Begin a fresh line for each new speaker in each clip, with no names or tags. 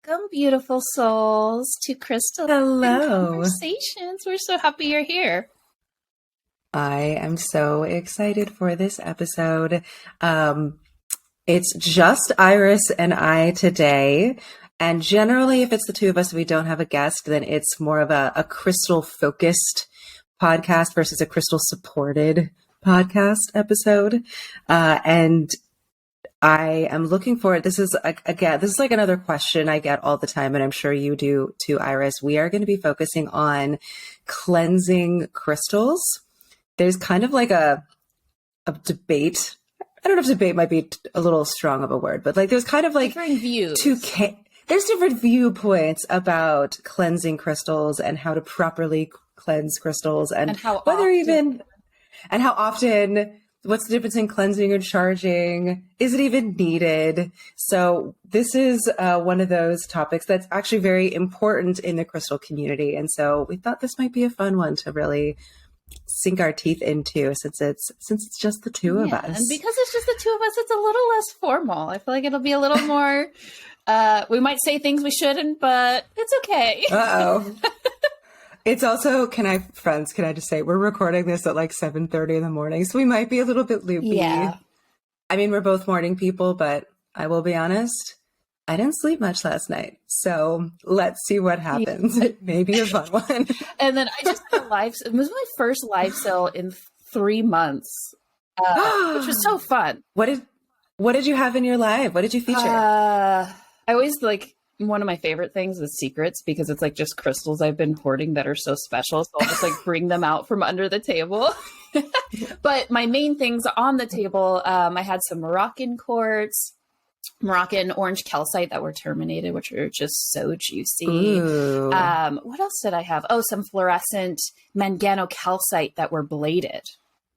Welcome, beautiful souls, to Crystal
Hello.
Conversations. We're so happy you're here.
I am so excited for this episode. It's just Iris and I today. And generally, if it's the two of us, we don't have a guest, then it's more of a crystal focused podcast versus a crystal supported podcast episode. And I am looking forward. This is like another question I get all the time, and I'm sure you do too, Iris. We are going to be focusing on cleansing crystals. There's kind of like a debate. I don't know if debate might be a little strong of a word, but like there's kind of like
different views.
There's different viewpoints about cleansing crystals and how to properly cleanse crystals and how often. What's the difference in cleansing and charging? Is it even needed? So this is one of those topics that's actually very important in the crystal community. And so we thought this might be a fun one to really sink our teeth into since it's just the two of us.
And because it's just the two of us, it's a little less formal. I feel like it'll be a little more, we might say things we shouldn't, but it's okay.
Uh-oh. It's also, can I just say, we're recording this at like 7:30 in the morning, so we might be a little bit loopy.
Yeah.
I mean, we're both morning people, but I will be honest, I didn't sleep much last night. So let's see what happens. Yeah. Maybe a fun one.
And then I just had it was my first live sale in 3 months, which was so fun.
What did you have in your live? What did you feature?
I always one of my favorite things is secrets, because it's like just crystals I've been hoarding that are so special. So I'll just like bring them out from under the table. But my main things on the table, I had some Moroccan quartz, Moroccan orange calcite that were terminated, which are just so juicy.
Ooh.
What else did I have? Oh, some fluorescent mangano calcite that were bladed.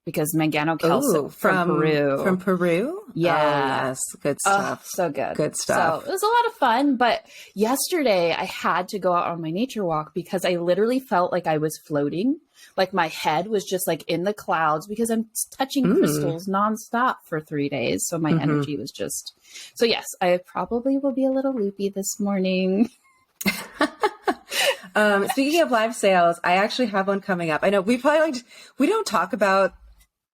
Because mangano calcite from Peru.
From Peru?
Yeah.
Oh, yes. Good stuff.
So good.
Good stuff.
So it was a lot of fun. But yesterday I had to go out on my nature walk because I literally felt like I was floating. Like my head was just like in the clouds because I'm touching crystals nonstop for 3 days. So my energy was just, so yes, I probably will be a little loopy this morning.
Speaking of live sales, I actually have one coming up. I know we don't talk about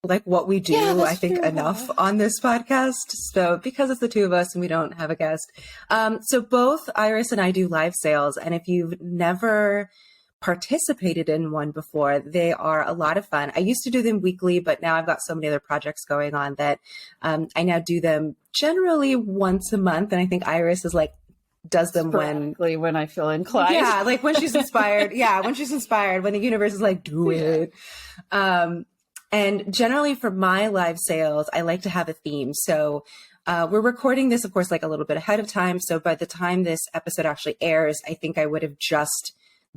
like what we do, I think, enough on this podcast. So because it's the two of us and we don't have a guest. So both Iris and I do live sales. And if you've never participated in one before, they are a lot of fun. I used to do them weekly, but now I've got so many other projects going on that I now do them generally once a month. And I think Iris is like, does them
when I feel inclined.
Yeah, like when she's inspired. When the universe is like, do it. And generally for my live sales, I like to have a theme. So we're recording this, of course, like a little bit ahead of time. So by the time this episode actually airs, I think I would have just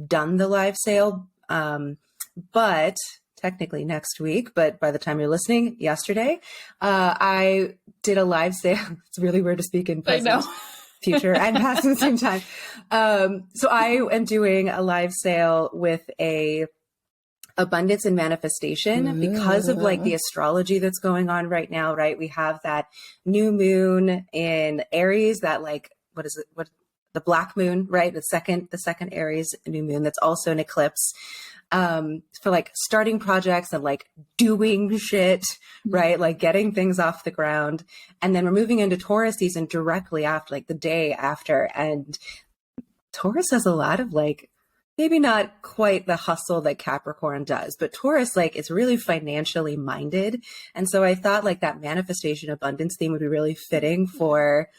done the live sale. But technically next week, but by the time you're listening, yesterday, I did a live sale. It's really weird to speak in present.
I know.
Future and past at the same time. So I am doing a live sale with a abundance and manifestation because of like the astrology that's going on right now, right? We have that new moon in Aries, that like, the black moon, right? The second Aries new moon, that's also an eclipse. For like starting projects and like doing shit, right? Like getting things off the ground. And then we're moving into Taurus season directly after, like the day after. And Taurus has a lot of like, maybe not quite the hustle that Capricorn does, but Taurus, like, is really financially minded. And so I thought like that manifestation abundance theme would be really fitting for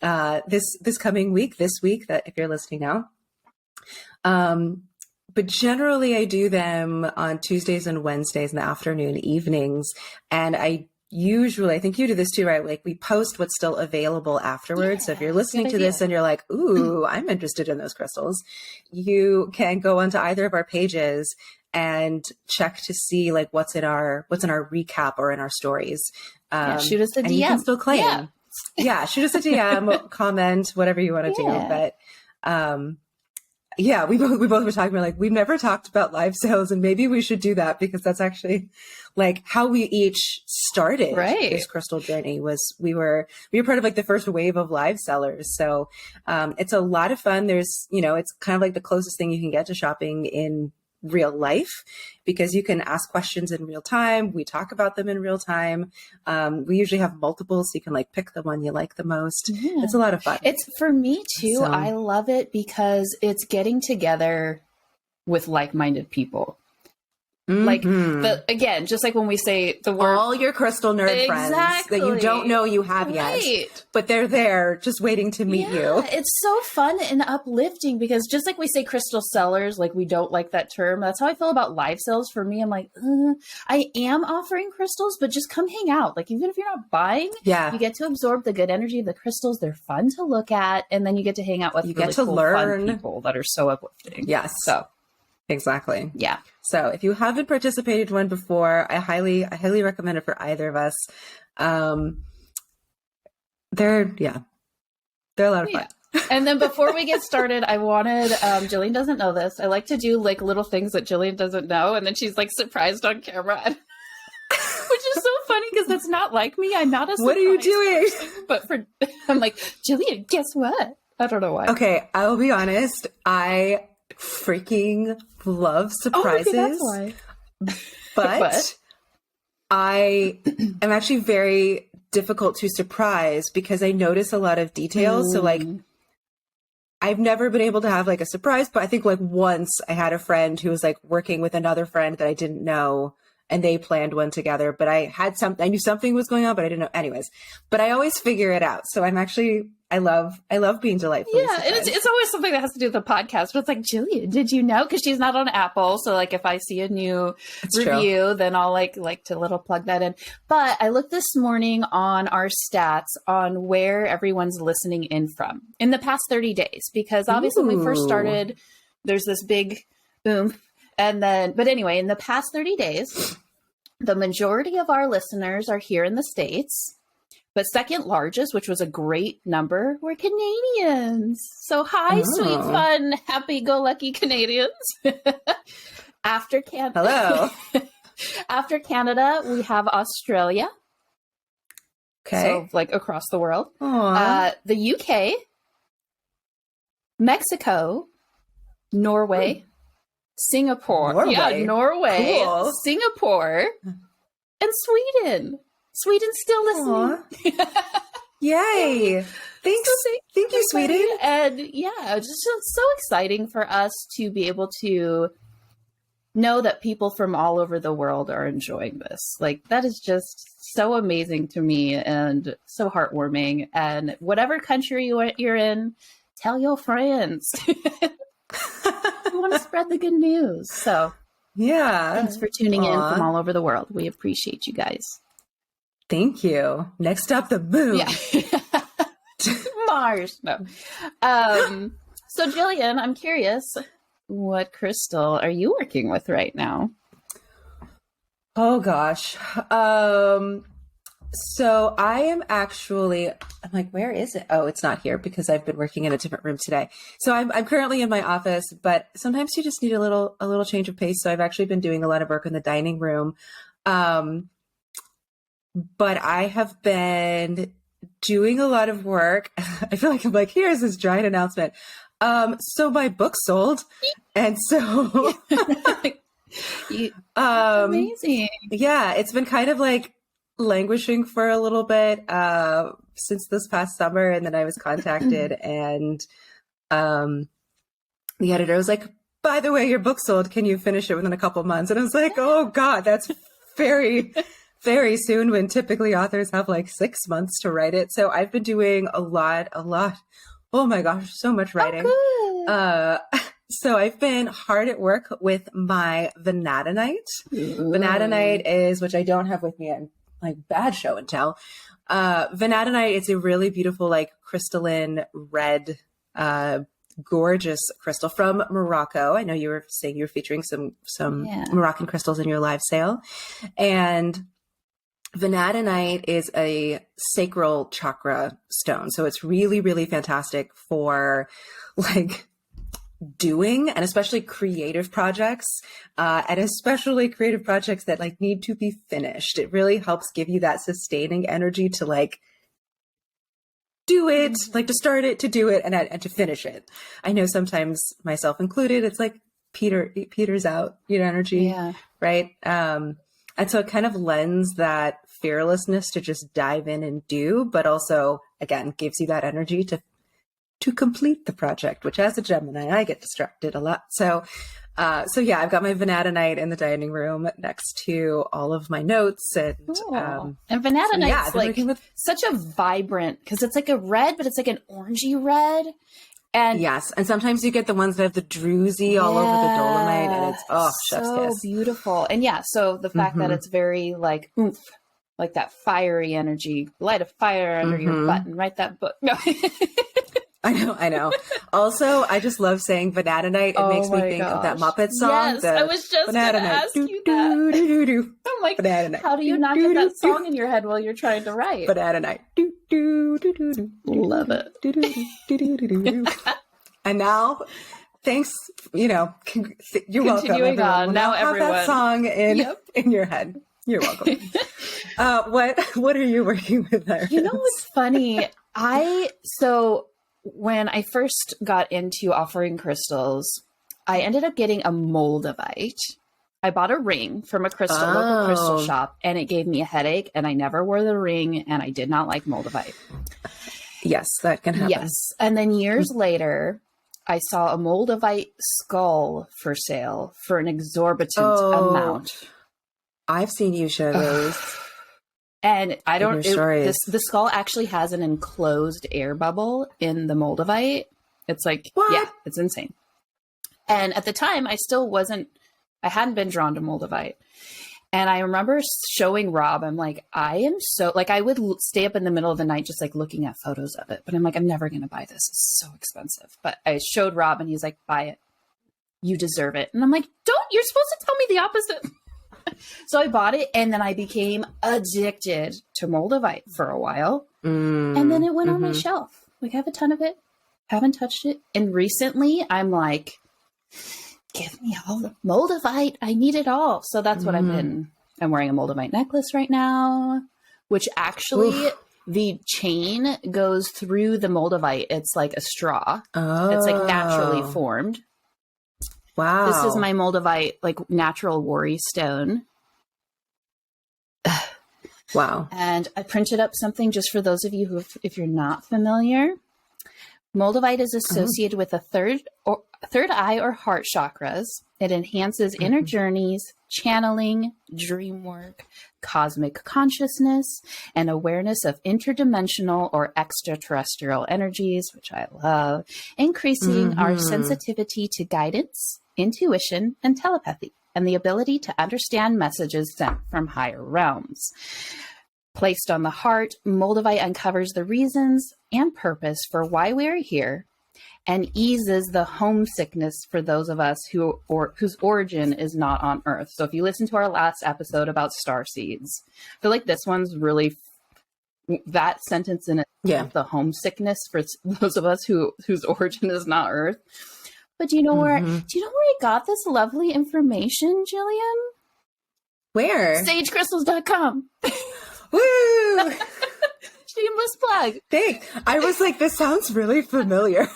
this coming week, that if you're listening now. But generally I do them on Tuesdays and Wednesdays in the afternoon, evenings. And I think you do this too, right? Like we post what's still available afterwards. Yeah, so if you're listening to this and you're like, ooh, I'm interested in those crystals, you can go onto either of our pages and check to see like what's in our recap or in our stories.
Shoot us a DM.
You can still claim. Yeah, shoot us a DM, comment, whatever you want to do. But yeah, we both were talking about like, we've never talked about live sales, and maybe we should do that, because that's actually like how we each started this crystal journey. Was we were part of like the first wave of live sellers. So it's a lot of fun. There's, it's kind of like the closest thing you can get to shopping in real life, because you can ask questions in real time. We talk about them in real time. We usually have multiple, so you can like pick the one you like the most. Yeah. It's a lot of fun.
It's for me too. So, I love it because it's getting together with like-minded people. Like again, just like when we say the word,
all your crystal nerd friends that you don't know you have yet, but they're there just waiting to meet you.
It's so fun and uplifting, because just like we say crystal sellers, like we don't like that term. That's how I feel about live sales. For me, I'm like, I am offering crystals, but just come hang out. Like, even if you're not buying, you get to absorb the good energy of the crystals. They're fun to look at, and then you get to hang out with really cool, fun people that are so uplifting.
Yes.
So.
Exactly.
Yeah.
So if you haven't participated in one before, I highly recommend it for either of us. They're a lot of fun.
And then before we get started, I wanted, Jillian doesn't know this. I like to do like little things that Jillian doesn't know. And then she's like surprised on camera. Which is so funny, because that's not like me. I'm not a surprise
What are you doing?
Person, but I'm like, Jillian, guess what? I don't know why.
Okay. I will be honest. I freaking love surprises.
That's why.
But I am actually very difficult to surprise, because I notice a lot of details. So like, I've never been able to have like a surprise, but I think like once I had a friend who was like working with another friend that I didn't know, and they planned one together, but I knew something was going on, but I didn't know anyways, but I always figure it out. So I love being delightful.
Yeah. And it's always something that has to do with the podcast, but it's like, Jillian, did you know? Cause she's not on Apple. So like, if I see a new review, then I'll like to little plug that in. But I looked this morning on our stats on where everyone's listening in from in the past 30 days, because obviously when we first started, there's this big boom. And then, but anyway, in the past 30 days, the majority of our listeners are here in the States, but second largest, which was a great number, were Canadians. So hi, sweet, fun, happy-go-lucky Canadians. After Canada,
hello.
After Canada, we have Australia.
Okay.
So like across the world. The UK, Mexico, Norway, Singapore. Yeah, Norway, cool. Singapore, and Sweden. Sweden's still listening.
Yay. Thank you, Sweden.
And yeah, it's just so exciting for us to be able to know that people from all over the world are enjoying this. Like, that is just so amazing to me and so heartwarming. And whatever country you're in, tell your friends. We want to spread the good news. So
yeah,
thanks for tuning in from all over the world. We appreciate you guys.
Thank you. Next up, the moon.
Yeah. Mars. No. So Jillian, I'm curious, what crystal are you working with right now?
Oh gosh. So I am actually, I'm like, where is it? Oh, it's not here because I've been working in a different room today. So I'm currently in my office, but sometimes you just need a little change of pace. So I've actually been doing a lot of work in the dining room. But I have been doing a lot of work. I feel like I'm like, here's this giant announcement. So my book sold. And so
amazing.
Yeah, it's been kind of like languishing for a little bit since this past summer. And then I was contacted and the editor was like, by the way, your book sold. Can you finish it within a couple months? And I was like, oh God, that's very, very soon when typically authors have like 6 months to write it. So I've been doing a lot. Oh my gosh, so much writing. So I've been hard at work with my Vanadinite. Vanadinite is, which I don't have with me, I'm like bad show and tell. Vanadinite is a really beautiful, like crystalline red, gorgeous crystal from Morocco. I know you were saying you were featuring some Moroccan crystals in your live sale. And Vanadinite is a sacral chakra stone. So it's really, really fantastic for like doing, and especially creative projects, and especially creative projects that like need to be finished. It really helps give you that sustaining energy to like do it, like to start it, to do it, and to finish it. I know sometimes, myself included, it's like Peter's out, energy, right? And so it kind of lends that fearlessness to just dive in and do, but also, again, gives you that energy to complete the project, which as a Gemini, I get distracted a lot. So yeah, I've got my Vanadinite in the dining room next to all of my notes. And
Vanadinite's like such a vibrant, because it's like a red, but it's like an orangey red. And
yes, and sometimes you get the ones that have the druzy all over the dolomite, and it's chef's
so
kiss.
Beautiful. And so the fact that it's very like oomph, like that fiery energy, light a fire under your butt and write that book. No.
I know. Also, I just love saying Vanadinite. It makes me think of that Muppet song.
Yes, I was just going to ask you that. I'm like, Vanadinite. How do you not get that song in your head while you're trying to write?
Vanadinite.
Love it.
And now, thanks, you're welcome.
Everyone. Now
have
everyone.
That song in your head. You're welcome. What are you working with there?
What's funny? When I first got into offering crystals, I ended up getting a moldavite. I bought a ring from a local crystal shop, and it gave me a headache, and I never wore the ring, and I did not like moldavite.
Yes, that can happen.
Yes. And then years later, I saw a moldavite skull for sale for an exorbitant amount.
I've seen you share those.
And I don't, the skull actually has an enclosed air bubble in the moldavite. It's like, it's insane. And at the time I hadn't been drawn to moldavite. And I remember showing Rob, I'm like, I would stay up in the middle of the night, just like looking at photos of it. But I'm like, I'm never going to buy this. It's so expensive. But I showed Rob and he's like, buy it. You deserve it. And I'm like, you're supposed to tell me the opposite. So I bought it, and then I became addicted to moldavite for a while. And then it went on my shelf. Like, I have a ton of it. Haven't touched it. And recently I'm like, give me all the moldavite. I need it all. So that's what I'm wearing a moldavite necklace right now, which actually the chain goes through the moldavite. It's like a straw. It's like naturally formed.
Wow.
This is my moldavite, like natural worry stone.
Wow.
And I printed up something just for those of you if you're not familiar. Moldavite is associated with a third eye or heart chakras. It enhances inner journeys, channeling, dream work, cosmic consciousness, and awareness of interdimensional or extraterrestrial energies, which I love, increasing our sensitivity to guidance, intuition, and telepathy, and the ability to understand messages sent from higher realms. Placed on the heart, moldavite uncovers the reasons and purpose for why we are here and eases the homesickness for those of us whose origin is not on Earth. So if you listen to our last episode about starseeds, I feel like this one's really that sentence in it, the homesickness for those of us whose origin is not Earth. But do you know where I got this lovely information, Jillian?
Where?
SageCrystals.com.
Woo!
Shameless plug.
Thanks. I was like, this sounds really familiar.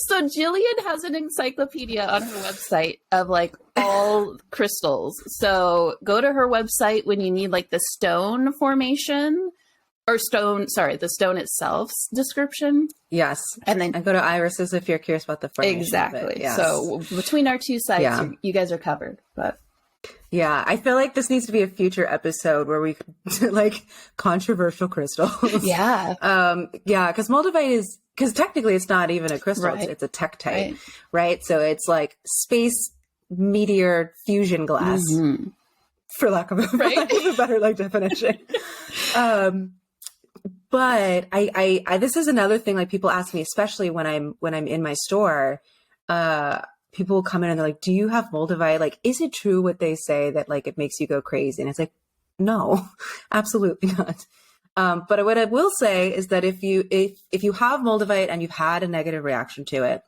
So Jillian has an encyclopedia on her website of like all crystals. So go to her website when you need like the stone formation or the stone itself's description.
Yes.
And then
go to Iris's if you're curious about the formation.
Exactly.
Yes.
So between our two sites, you guys are covered. But
yeah, I feel like this needs to be a future episode where we like controversial crystals.
Yeah.
Because moldavite because technically it's not even a crystal, right. It's a tektite, right? So it's like space meteor fusion glass, for lack of a better like definition. But I this is another thing like people ask me, especially when I'm in my store, people will come in and they're like, do you have moldavite? Like, is it true what they say that like it makes you go crazy? And it's like, no, absolutely not. But what I will say is that if you have moldavite and you've had a negative reaction to it,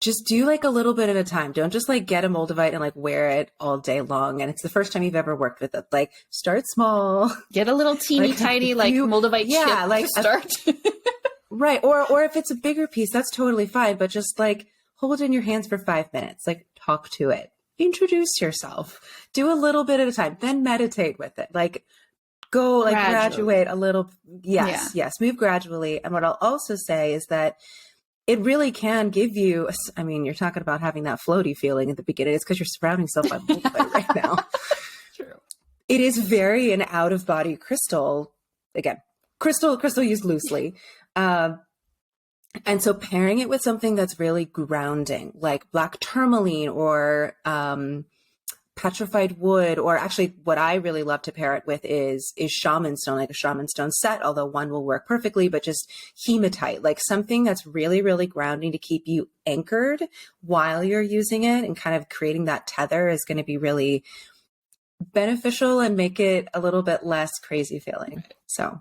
just do like a little bit at a time. Don't just like get a moldavite and like wear it all day long. And it's the first time you've ever worked with it. Like start small.
Get a little teeny
like,
tiny like moldavite chip
like
to start.
Right. Or if it's a bigger piece, that's totally fine. But just like hold it in your hands for 5 minutes. Like talk to it. Introduce yourself. Do a little bit at a time. Then meditate with it. Like go like graduate a little. Yes. Move gradually. And what I'll also say is that it really can give you, I mean, you're talking about having that floaty feeling at the beginning. It's because you're surrounding yourself by moldavite right now.
True.
It is very an out of body crystal. Again, crystal used loosely. And so pairing it with something that's really grounding, like black tourmaline or petrified wood, or actually what I really love to pair it with is shaman stone, like a shaman stone set, although one will work perfectly, but just hematite, like something that's really, really grounding to keep you anchored while you're using it, and kind of creating that tether is going to be really beneficial and make it a little bit less crazy feeling. So,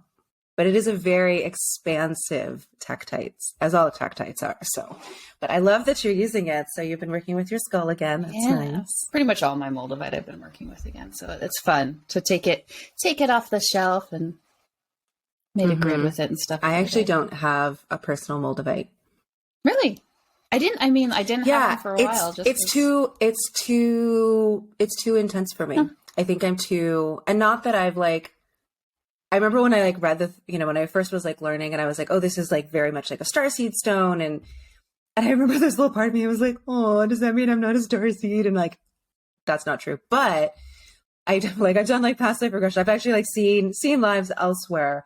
but it is a very expansive tektites, as all tektites are. So, but I love that you're using it. So you've been working with your skull again. That's nice.
Pretty much all my moldavite I've been working with again. So it's fun to take it off the shelf and made a grid with it and stuff.
I actually don't have a personal moldavite.
Really? I didn't have it for a while.
It's too intense for me. Huh. I think I'm too, and not that I've like, I remember when I like read when I first was like learning and I was like, oh, this is like very much like a starseed stone. And I remember this little part of me was like, oh, does that mean I'm not a starseed? And like, that's not true. But I've done like past life regression. I've actually like seen lives elsewhere,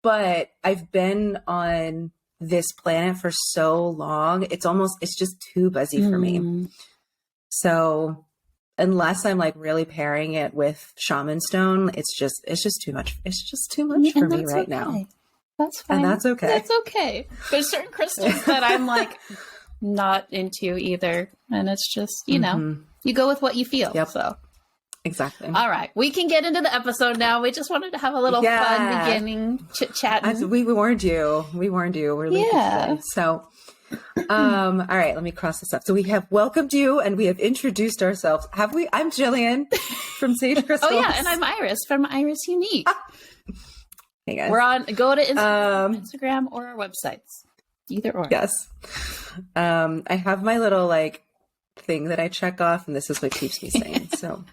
but I've been on this planet for so long. It's just too buzzy for me. So unless I'm like really pairing it with shaman stone, it's just too much. It's just too much for me right now.
That's fine.
And that's okay.
That's okay. There's certain crystals that I'm like not into either. And it's just, you know, you go with what you feel.
Yep.
So
exactly.
All right. We can get into the episode now. We just wanted to have a little fun beginning chit-chat.
We warned you. We're today. So all right, let me cross this up. So we have welcomed you and we have introduced ourselves. Have we? I'm Jillian from Sage Crystals.
Oh yeah, and I'm Iris from Iris Unique.
Hey guys.
Go to Instagram or our websites. Either or.
Yes. I have my little like thing that I check off, and this is what keeps me sane. So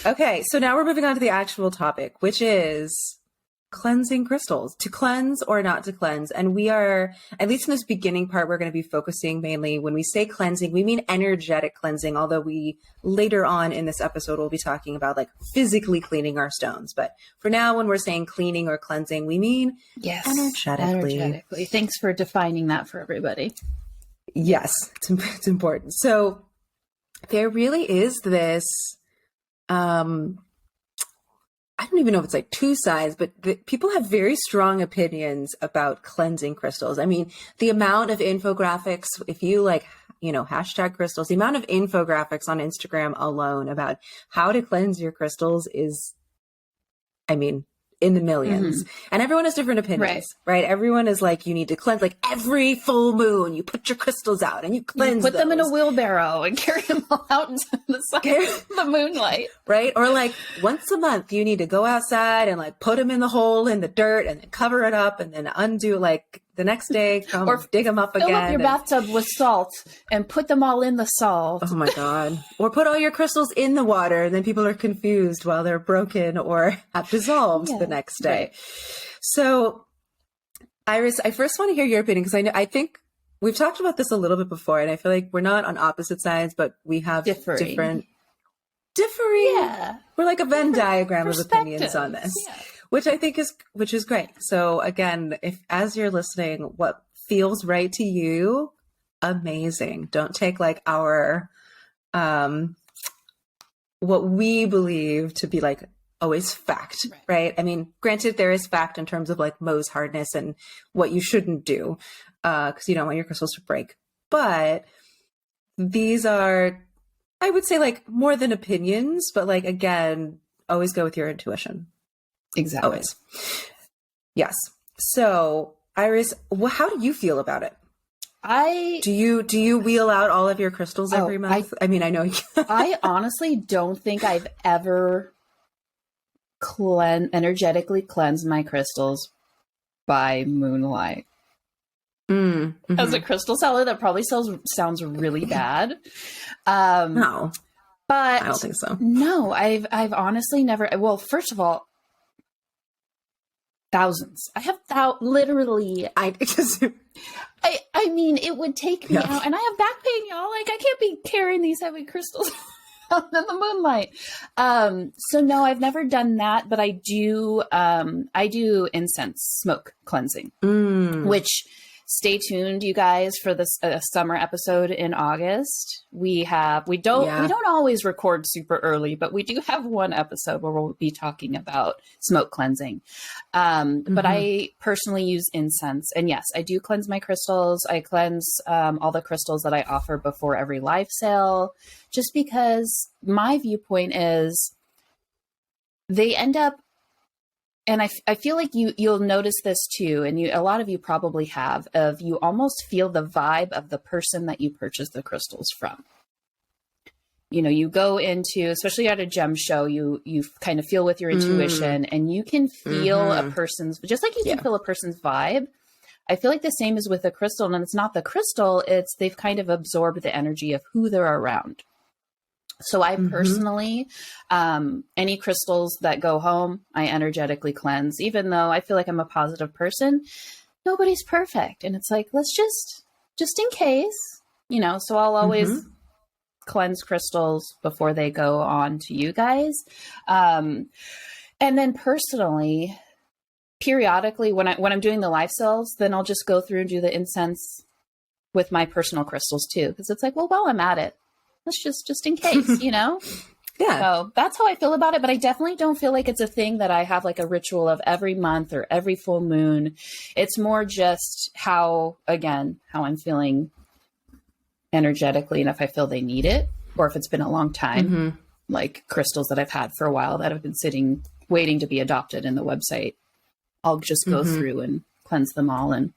okay, so now we're moving on to the actual topic, which is cleansing crystals, to cleanse or not to cleanse. And we are, at least in this beginning part, we're going to be focusing mainly, when we say cleansing, we mean energetic cleansing, although we later on in this episode will be talking about like physically cleaning our stones. But for now, when we're saying cleaning or cleansing, we mean energetically.
Thanks for defining that for everybody.
Yes, it's important. So there really is this I don't even know if it's like two sides, but people have very strong opinions about cleansing crystals. I mean, the amount of infographics, if you like, hashtag crystals, the amount of infographics on Instagram alone about how to cleanse your crystals is, I mean, in the millions. And everyone has different opinions, right? Everyone is like, you need to cleanse, like every full moon, you put your crystals out and you cleanse
put them in a wheelbarrow and carry them all out into the sun, the moonlight.
Right? Or like once a month, you need to go outside and like put them in the hole in the dirt and then cover it up and then undo, like the next day, or dig them up again.
Fill up your bathtub with salt and put them all in the salt.
Oh my God. Or put all your crystals in the water and then people are confused while they're broken or have dissolved the next day. Right. So Iris, I first want to hear your opinion because I think we've talked about this a little bit before and I feel like we're not on opposite sides, but we have differing. Yeah. We're like a Venn diagram of opinions on this. Yeah. Which I think is great. So again, if as you're listening, what feels right to you, amazing. Don't take like our, what we believe to be like always fact, right? I mean, granted there is fact in terms of like Mohs hardness and what you shouldn't do, because you don't want your crystals to break. But these are, I would say like more than opinions, but like, again, always go with your intuition.
Exactly.
Always. Yes. So Iris, how do you feel about it? Do you wheel out all of your crystals every month? I mean, I know
I honestly don't think I've ever energetically cleansed my crystals by moonlight. As a crystal seller, that probably sounds really bad.
No,
but
I don't think so.
No, I've honestly never. Well, first of all, thousands. I have literally. I mean, it would take me out, and I have back pain, y'all. Like, I can't be carrying these heavy crystals out in the moonlight. So no, I've never done that, but I do incense smoke cleansing, which stay tuned, you guys, for this summer episode in August. We don't always record super early, but we do have one episode where we'll be talking about smoke cleansing. But I personally use incense, and yes, I do cleanse my crystals. I cleanse all the crystals that I offer before every live sale, just because my viewpoint is they end up. And I feel like you'll notice this too, and a lot of you probably have, of you almost feel the vibe of the person that you purchase the crystals from. You know, you go into, especially at a gem show, you kind of feel with your intuition, and you can feel a person's, just like you can feel a person's vibe. I feel like the same is with a crystal, and it's not the crystal, it's they've kind of absorbed the energy of who they're around. So I personally, any crystals that go home, I energetically cleanse, even though I feel like I'm a positive person. Nobody's perfect. And it's like, let's just in case, you know, so I'll always cleanse crystals before they go on to you guys. And then personally, periodically when I'm doing the live sales, then I'll just go through and do the incense with my personal crystals too. Cause it's like, well, while I'm at it, let's just in case, you know?
Yeah.
So that's how I feel about it. But I definitely don't feel like it's a thing that I have like a ritual of every month or every full moon. It's more just how I'm feeling energetically, and if I feel they need it, or if it's been a long time, like crystals that I've had for a while that have been sitting, waiting to be adopted in the website. I'll just go through and cleanse them all and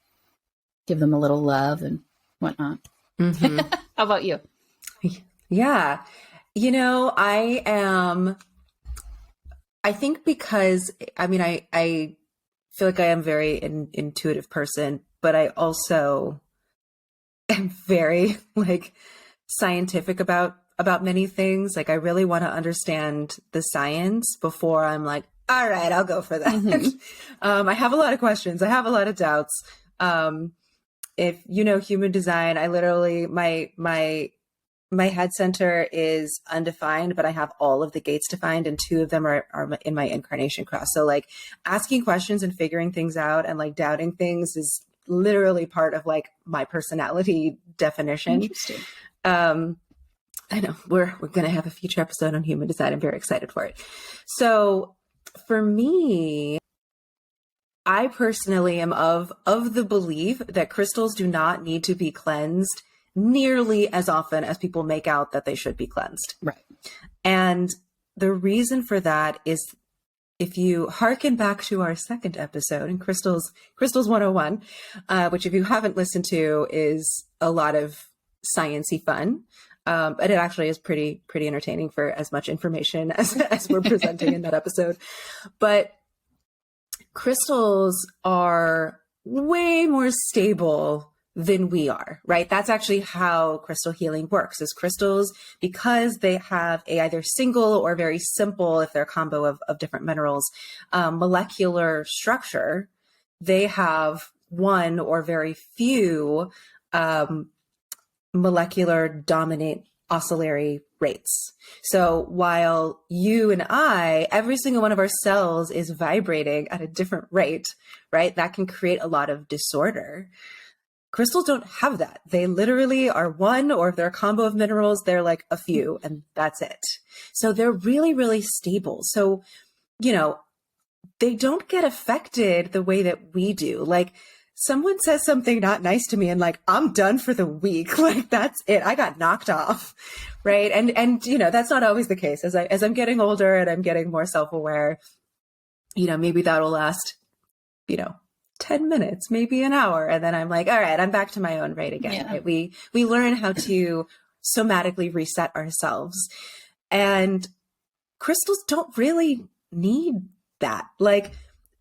give them a little love and whatnot. How about you?
Yeah. You know, I think because, I mean, I feel like I am very intuitive person, but I also am very like scientific about many things. Like I really want to understand the science before I'm like, all right, I'll go for that. I have a lot of questions. I have a lot of doubts. If you know human design, I literally, my head center is undefined, but I have all of the gates defined, and 2 of them are in my incarnation cross. So like asking questions and figuring things out and like doubting things is literally part of like my personality definition.
Interesting.
I know we're going to have a future episode on human design. I'm very excited for it. So for me, I personally am of the belief that crystals do not need to be cleansed nearly as often as people make out that they should be cleansed.
Right.
And the reason for that is if you hearken back to our second episode in Crystals 101, which if you haven't listened to is a lot of sciencey fun. But it actually is pretty entertaining for as much information as we're presenting in that episode. But crystals are way more stable than we are, right? That's actually how crystal healing works, is crystals, because they have a either single or very simple, if they're a combo of different minerals, molecular structure, they have one or very few molecular dominant oscillatory rates. So while you and I, every single one of our cells is vibrating at a different rate, right? That can create a lot of disorder. Crystals don't have that. They literally are one, or if they're a combo of minerals, they're like a few, and that's it. So they're really, really stable. So, you know, they don't get affected the way that we do. Like someone says something not nice to me and like, I'm done for the week. Like that's it. I got knocked off. Right. And, you know, that's not always the case. As I'm getting older and I'm getting more self-aware, you know, maybe that'll last, you know, 10 minutes, maybe an hour. And then I'm like, all right, I'm back to my own rate again. Right? We learn how to somatically reset ourselves. And crystals don't really need that. Like,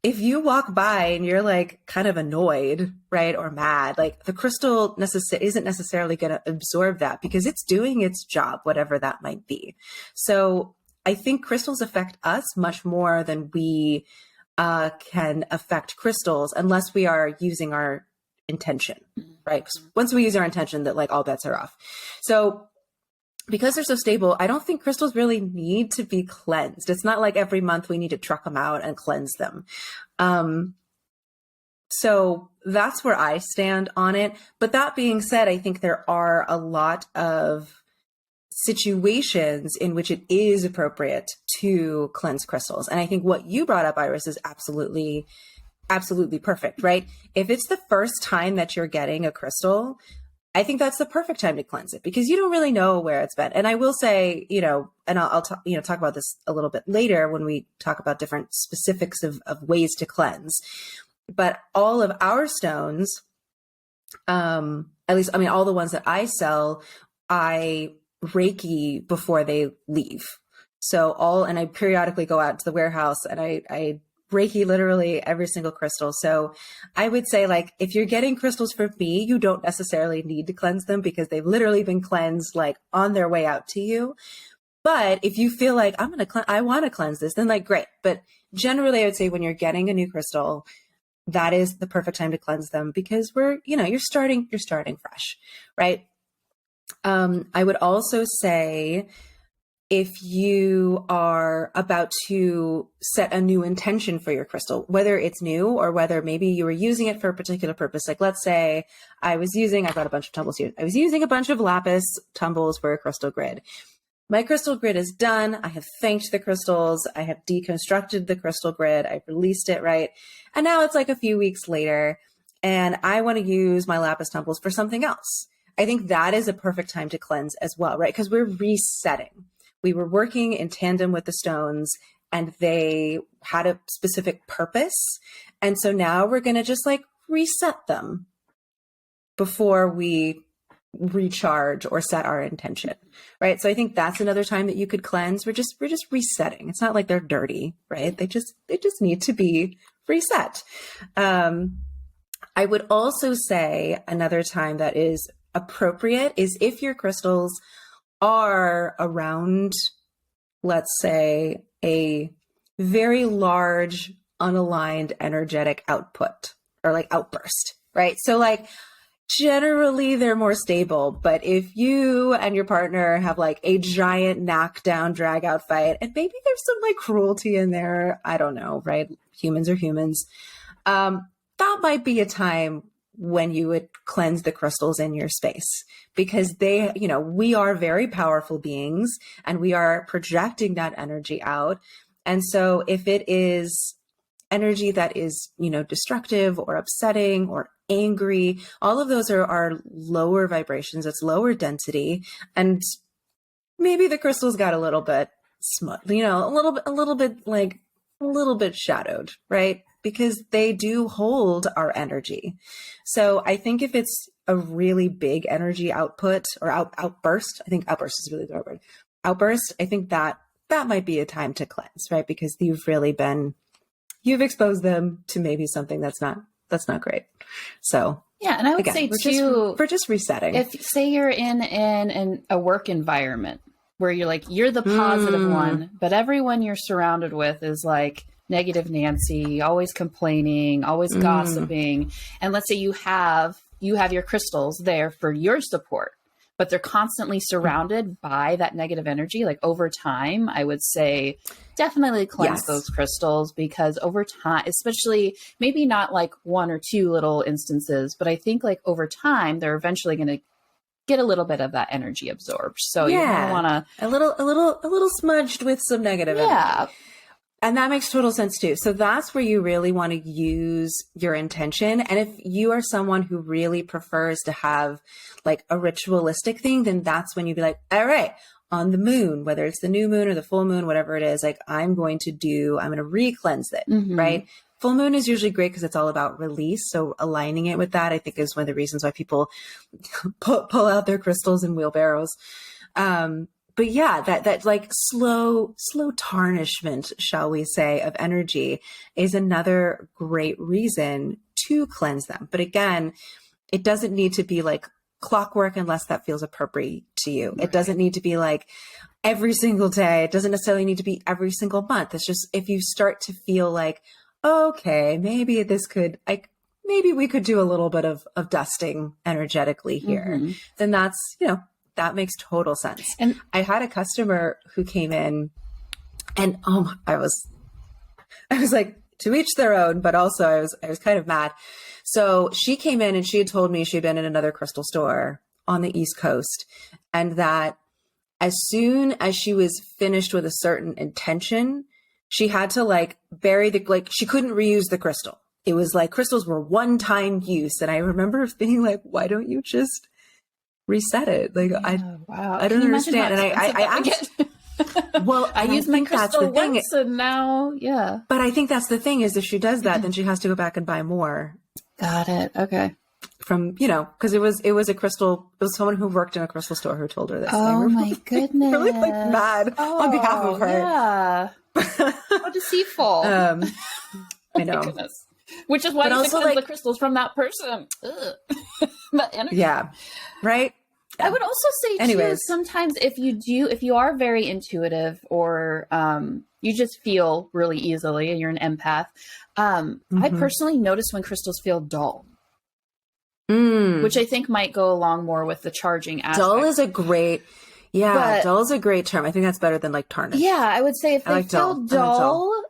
if you walk by and you're like kind of annoyed, right, or mad, like the crystal isn't necessarily going to absorb that because it's doing its job, whatever that might be. So I think crystals affect us much more than we can affect crystals, unless we are using our intention, right? Once we use our intention, that like all bets are off. So because they're so stable, I don't think crystals really need to be cleansed. It's not like every month we need to truck them out and cleanse them. So that's where I stand on it. But that being said, I think there are a lot of situations in which it is appropriate to cleanse crystals. And I think what you brought up, Iris, is absolutely perfect, right? If it's the first time that you're getting a crystal, I think that's the perfect time to cleanse it because you don't really know where it's been. And I will say, and I'll talk about this a little bit later when we talk about different specifics of ways to cleanse. But all of our stones, at least, I mean, all the ones that I sell, I Reiki before they leave. And I periodically go out to the warehouse and I Reiki literally every single crystal. So I would say, like, if you're getting crystals from me, you don't necessarily need to cleanse them because they've literally been cleansed like on their way out to you. But if you feel like I want to cleanse this, then like, great. But generally I would say when you're getting a new crystal, that is the perfect time to cleanse them because you're starting fresh, right? I would also say, if you are about to set a new intention for your crystal, whether it's new or whether maybe you were using it for a particular purpose. Like, let's say I brought a bunch of tumbles here. I was using a bunch of lapis tumbles for a crystal grid. My crystal grid is done. I have thanked the crystals. I have deconstructed the crystal grid. I've released it, right? And now it's like a few weeks later and I want to use my lapis tumbles for something else. I think that is a perfect time to cleanse as well, right? Because we're resetting. We were working in tandem with the stones and they had a specific purpose. And so now we're going to just like reset them before we recharge or set our intention, right? So I think that's another time that you could cleanse. We're just resetting. It's not like they're dirty, right? They just need to be reset. I would also say another time that is appropriate is if your crystals are around, let's say, a very large, unaligned energetic output or like outburst, right? So like generally they're more stable, but if you and your partner have like a giant knockdown drag out fight and maybe there's some like cruelty in there, I don't know, right? Humans are humans. That might be a time when you would cleanse the crystals in your space because we are very powerful beings and we are projecting that energy out. And so if it is energy that is, destructive or upsetting or angry, all of those are lower vibrations. It's lower density. And maybe the crystals got a little bit a little bit shadowed, right? Because they do hold our energy. So I think if it's a really big energy output or outburst, I think outburst is really the right word. Outburst, I think that might be a time to cleanse, right? Because you've exposed them to maybe something that's not great. So
yeah, and I would say too,
we're just resetting.
If say you're in a work environment where you're the positive one, but everyone you're surrounded with is like negative Nancy, always complaining, always gossiping. And let's say you have your crystals there for your support, but they're constantly surrounded by that negative energy. Like over time, I would say definitely cleanse those crystals because over time, especially maybe not like one or two little instances, but I think like over time, they're eventually going to get a little bit of that energy absorbed. So you want to
a little smudged with some negative energy. And that makes total sense too. So that's where you really want to use your intention. And if you are someone who really prefers to have like a ritualistic thing, then that's when you'd be like, all right, on the moon, whether it's the new moon or the full moon, whatever it is, like I'm going to re-cleanse it, right? full moon is usually great because it's all about release. So aligning it with that, I think, is one of the reasons why people pull out their crystals in wheelbarrows. But yeah, that like slow tarnishment, shall we say, of energy is another great reason to cleanse them. But again, it doesn't need to be like clockwork unless that feels appropriate to you. Right. It doesn't need to be like every single day. It doesn't necessarily need to be every single month. It's just if you start to feel like, okay, maybe maybe we could do a little bit of dusting energetically here, then that's, that makes total sense. And I had a customer who came in and I was like, to each their own, but also I was kind of mad. So she came in and she had told me she had been in another crystal store on the East Coast, and that as soon as she was finished with a certain intention, she had to like bury she couldn't reuse the crystal. It was like crystals were one-time use. And I remember being like, why don't you just reset it? Like,
wow.
I don't understand. And I asked, well,
I used my crystal once and now, yeah.
But I think that's the thing is if she does that, then she has to go back and buy more.
Got it. Okay.
From, because it was a crystal, it was someone who worked in a crystal store who told her this.
Oh my goodness.
Really like mad on behalf of her.
Yeah. How deceitful.
I know.
Goodness. Which is why you should cleanse the crystals from that person.
Yeah. Right.
I would also say too, sometimes if you are very intuitive or you just feel really easily and you're an empath, I personally notice when crystals feel dull, which I think might go along more with the charging aspect.
Dull is a great term. I think that's better than like tarnish.
Yeah, I would say if they feel dull,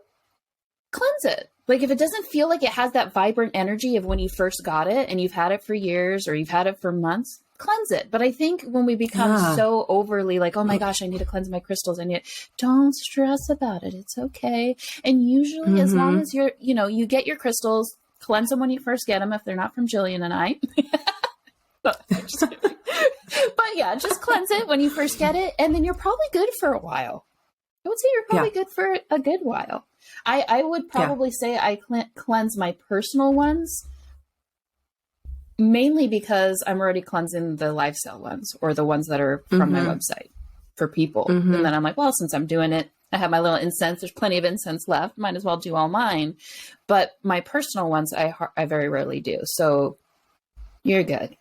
cleanse it. Like if it doesn't feel like it has that vibrant energy of when you first got it and you've had it for years or you've had it for months, cleanse it. But I think when we become so overly like, oh my gosh, I need to cleanse my crystals, and yet don't stress about it. It's okay. And usually as long as you get your crystals, cleanse them when you first get them if they're not from Jillian and I. But yeah, just cleanse it when you first get it, and then you're probably good for a while. I would say you're probably good for a good while. I would probably say I cleanse my personal ones mainly because I'm already cleansing the live sale ones or the ones that are from my website for people. And then I'm like, well, since I'm doing it, I have my little incense. There's plenty of incense left. Might as well do all mine. But my personal ones, I very rarely do. So you're good.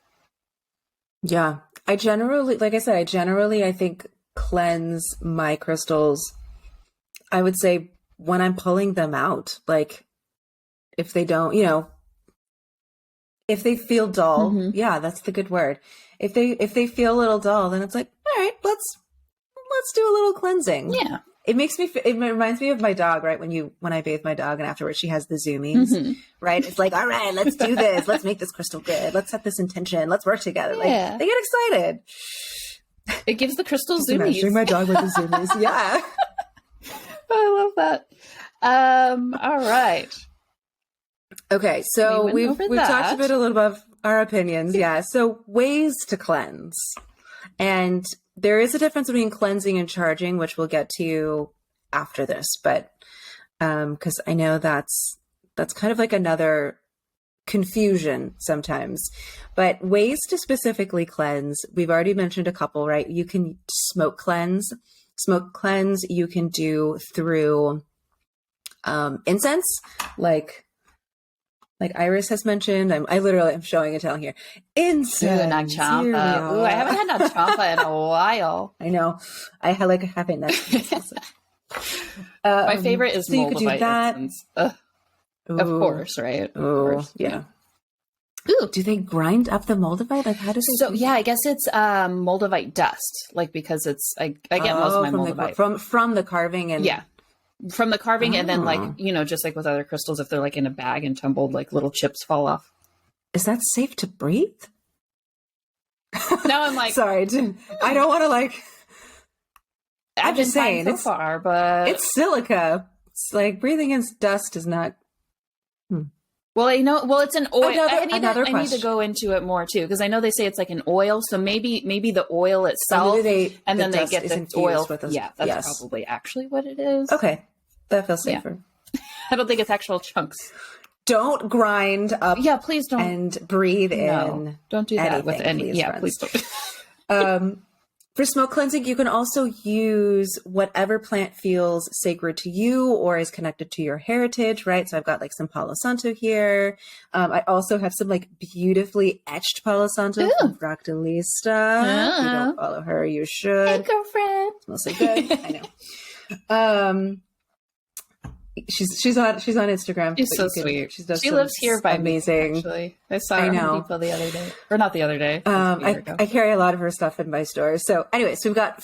Yeah.
I generally, I think cleanse my crystals, I would say when I'm pulling them out, like if they don't, if they feel dull, that's the good word. If they feel a little dull, then it's like, all right, let's do a little cleansing.
Yeah.
It reminds me of my dog, right? When I bathe my dog and afterwards she has the zoomies, right? It's like, all right, let's do this. Let's make this crystal good. Let's set this intention. Let's work together. Like they get excited.
It gives the crystal zoomies.
Imagining my dog with the zoomies. Yeah.
I love that. All right.
Okay. So we've talked a little about our opinions. Yeah. So ways to cleanse. And there is a difference between cleansing and charging, which we'll get to after this, but, cause I know that's kind of like another confusion sometimes, but ways to specifically cleanse. We've already mentioned a couple, right? You can smoke cleanse, you can do through, incense, like Iris has mentioned. I literally am showing and telling here. Incense.
Nag champa. Ooh, I haven't had nag champa in a while.
I know. I like having that.
My favorite is
so you could do that.
Of course, right?
Oh, yeah. Ooh, do they grind up the moldavite? Like, how does it?
So yeah, I guess it's moldavite dust. Like because it's I get most of my moldavite
from the carving and
from the carving, and then like just like with other crystals, if they're like in a bag and tumbled, like little chips fall off.
Is that safe to breathe?
Now I'm like,
sorry, I don't want to like.
I'm just saying so far, but
it's silica. It's like breathing in dust is not.
Well, I know. Well, it's an oil. I need to go into it more too, because I know they say it's like an oil. So maybe the oil itself, and then they get the oil. That's probably actually what it is.
Okay, that feels safer.
I don't think it's actual chunks.
Don't grind up.
Yeah, please don't.
And breathe in.
Don't do that with any.
Please,
yeah,
friends.
please don't.
For smoke cleansing, you can also use whatever plant feels sacred to you or is connected to your heritage, right? So I've got like some Palo Santo here. I also have some like beautifully etched Palo Santo from Fractalista. If you don't follow her, you should.
Hey, girlfriend.
Smells so good. I know. She's on Instagram.
She's so sweet.
She
lives here by
amazing.
Me, actually. I saw her on Depot the other day, or not the other day.
I carry a lot of her stuff in my store. So, anyways, we've got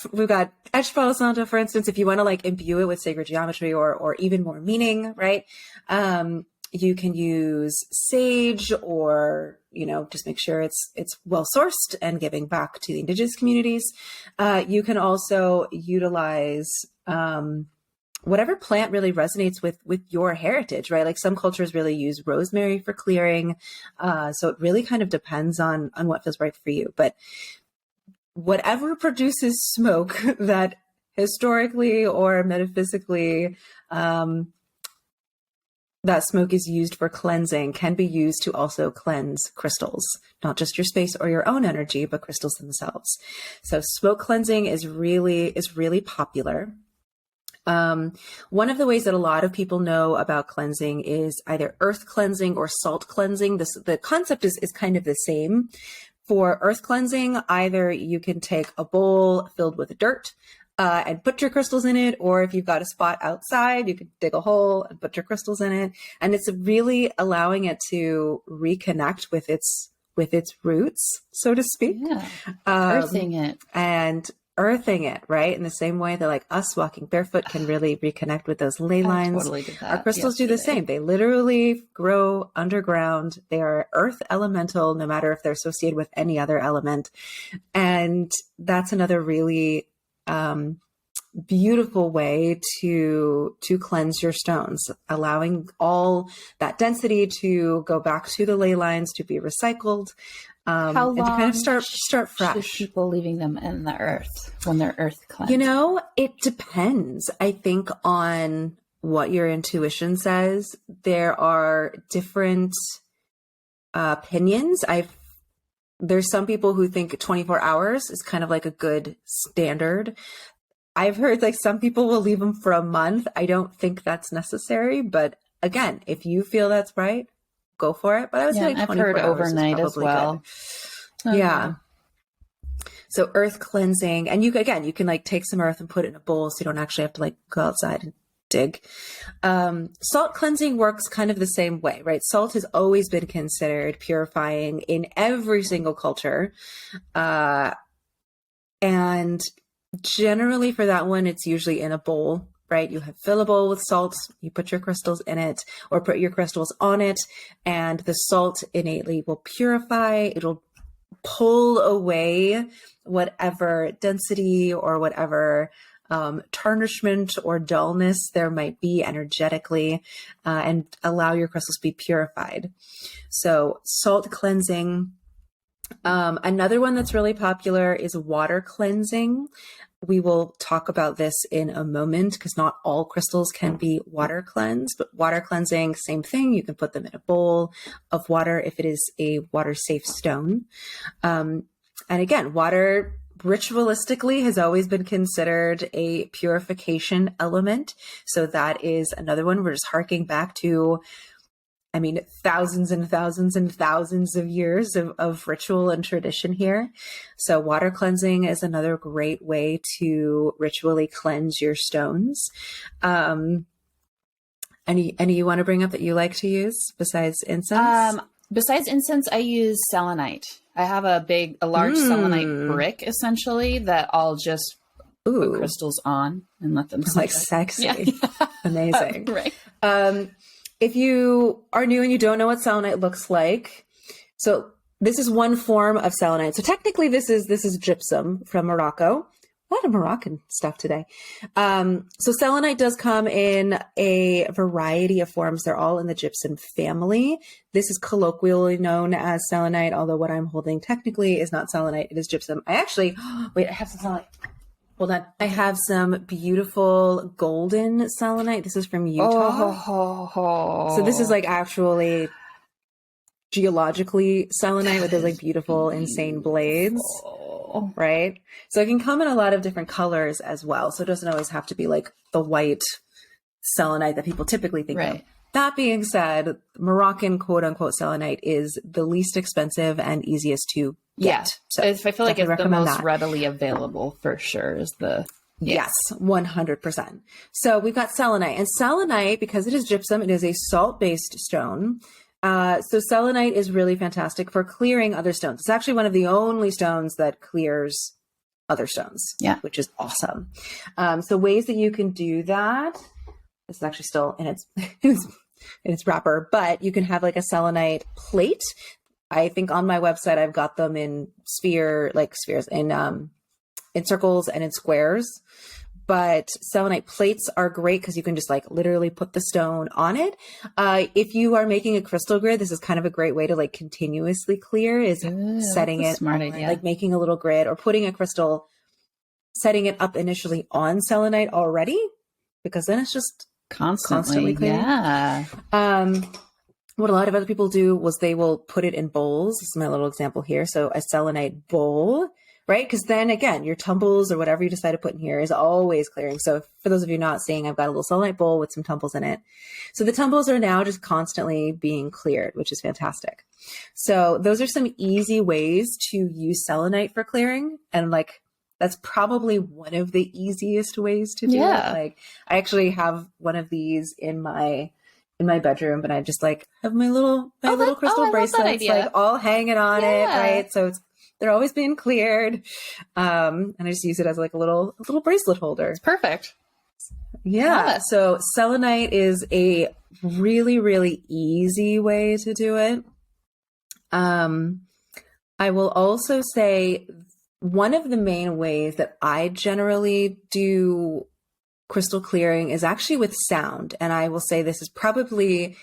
etched Palo Santo, for instance. If you want to like imbue it with sacred geometry or even more meaning, right? You can use sage, or just make sure it's well sourced and giving back to the indigenous communities. You can also utilize whatever plant really resonates with your heritage, right? Like some cultures really use rosemary for clearing. So it really kind of depends on what feels right for you. But whatever produces smoke that historically or metaphysically, that smoke is used for cleansing can be used to also cleanse crystals, not just your space or your own energy, but crystals themselves. So smoke cleansing is really popular. One of the ways that a lot of people know about cleansing is either earth cleansing or salt cleansing. The concept is kind of the same. For earth cleansing, either you can take a bowl filled with dirt and put your crystals in it, or if you've got a spot outside, you could dig a hole and put your crystals in it. And it's really allowing it to reconnect with its roots, so to speak.
Yeah. Earthing it.
And earthing it, right? In the same way that like us walking barefoot can really reconnect with those ley lines. I
totally did that.
Our crystals do the same. They literally grow underground. They are earth elemental, no matter if they're associated with any other element. And that's another really beautiful way to cleanse your stones, allowing all that density to go back to the ley lines, to be recycled.
How long
and to kind of start fresh.
Should people leaving them in the earth when they're earth cleansed?
It depends, I think, on what your intuition says. There are different opinions. There's some people who think 24 hours is kind of like a good standard. I've heard like some people will leave them for a month. I don't think that's necessary, but again, if you feel that's right, go for it. But I would say like 24
I've heard
hours
overnight as well.
Yeah. So earth cleansing, and you can like take some earth and put it in a bowl, so you don't actually have to like go outside and dig. Salt cleansing works kind of the same way, right? Salt has always been considered purifying in every single culture. And generally for that one, it's usually in a bowl, right? You fill a bowl with salt, you put your crystals in it or put your crystals on it, and the salt innately will purify. It'll pull away whatever density or whatever tarnishment or dullness there might be energetically, and allow your crystals to be purified. So salt cleansing. Another one that's really popular is water cleansing. We will talk about this in a moment because not all crystals can be water cleansed, but water cleansing, same thing. You can put them in a bowl of water if it is a water safe stone. And again, water ritualistically has always been considered a purification element. So that is another one. We're just harking back to, thousands and thousands and thousands of years of ritual and tradition here. So water cleansing is another great way to ritually cleanse your stones. Any you want to bring up that you like to use besides incense?
Besides incense, I use selenite. I have a large selenite brick, essentially, that I'll just put crystals on and let them
like sexy.
Yeah.
Amazing.
Right.
If you are new and you don't know what selenite looks like, so this is one form of selenite. So technically this is gypsum from Morocco. A lot of Moroccan stuff today. So selenite does come in a variety of forms. They're all in the gypsum family. This is colloquially known as selenite, although what I'm holding technically is not selenite. It is gypsum. I have some selenite. Hold on. I have some beautiful golden selenite. This is from Utah.
Oh.
So this is like actually geologically selenite with those like beautiful, insane blades, right? So it can come in a lot of different colors as well. So it doesn't always have to be like the white selenite that people typically think of. That being said, Moroccan quote unquote selenite is the least expensive and easiest to get.
Yeah. So I feel like it's the most
that.
readily available for sure is the...
Yes, 100%. So we've got selenite, and selenite, because it is gypsum, it is a salt-based stone. So selenite is really fantastic for clearing other stones. It's actually one of the only stones that clears other stones, which is awesome. So ways that you can do that, this is actually still in its, in its wrapper, but you can have like a selenite plate. I think on my website, I've got them in spheres, in circles and in squares. But selenite plates are great because you can just like literally put the stone on it. If you are making a crystal grid, this is kind of a great way to like continuously clear is setting it,
smart idea.
Like making a little grid or putting a crystal, setting it up initially on selenite already, because then it's just constantly clearing.
Yeah.
What a lot of other people do was they will put it in bowls. This is my little example here. So a selenite bowl, right? Because then again, your tumbles or whatever you decide to put in here is always clearing. So for those of you not seeing, I've got a little selenite bowl with some tumbles in it. So the tumbles are now just constantly being cleared, which is fantastic. So those are some easy ways to use selenite for clearing. And like, that's probably one of the easiest ways to do it. Like I actually have one of these in my bedroom, but I just like have my little crystal bracelets, like all hanging on it, right? So they're always being cleared. And I just use it as like a little bracelet holder.
It's perfect.
Yeah. So selenite is a really, really easy way to do it. I will also say one of the main ways that I generally do crystal clearing is actually with sound. And I will say this is probably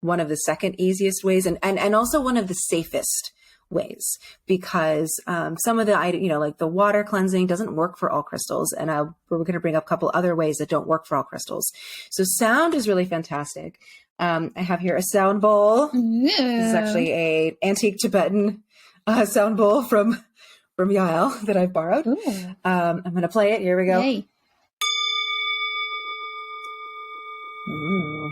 one of the second easiest ways and also one of the safest ways, because some of the, like the water cleansing doesn't work for all crystals. And we're going to bring up a couple other ways that don't work for all crystals. So sound is really fantastic. I have here a sound bowl. This is actually a antique Tibetan sound bowl from Yael that I've borrowed. I'm going to play it. Here we go.
Yay.
Ooh.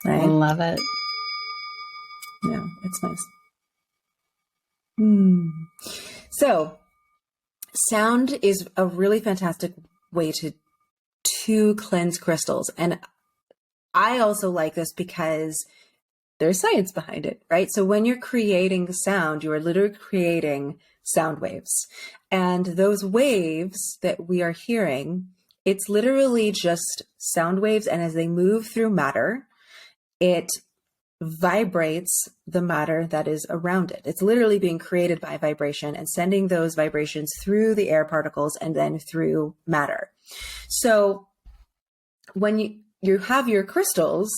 Right.
I love it.
Yeah, it's nice. So sound is a really fantastic way to cleanse crystals. And I also like this because there's science behind it, right? So when you're creating sound, you are literally creating sound waves. And those waves that we are hearing, it's literally just sound waves. And as they move through matter, it vibrates the matter that is around it. It's literally being created by vibration and sending those vibrations through the air particles and then through matter. So when you have your crystals,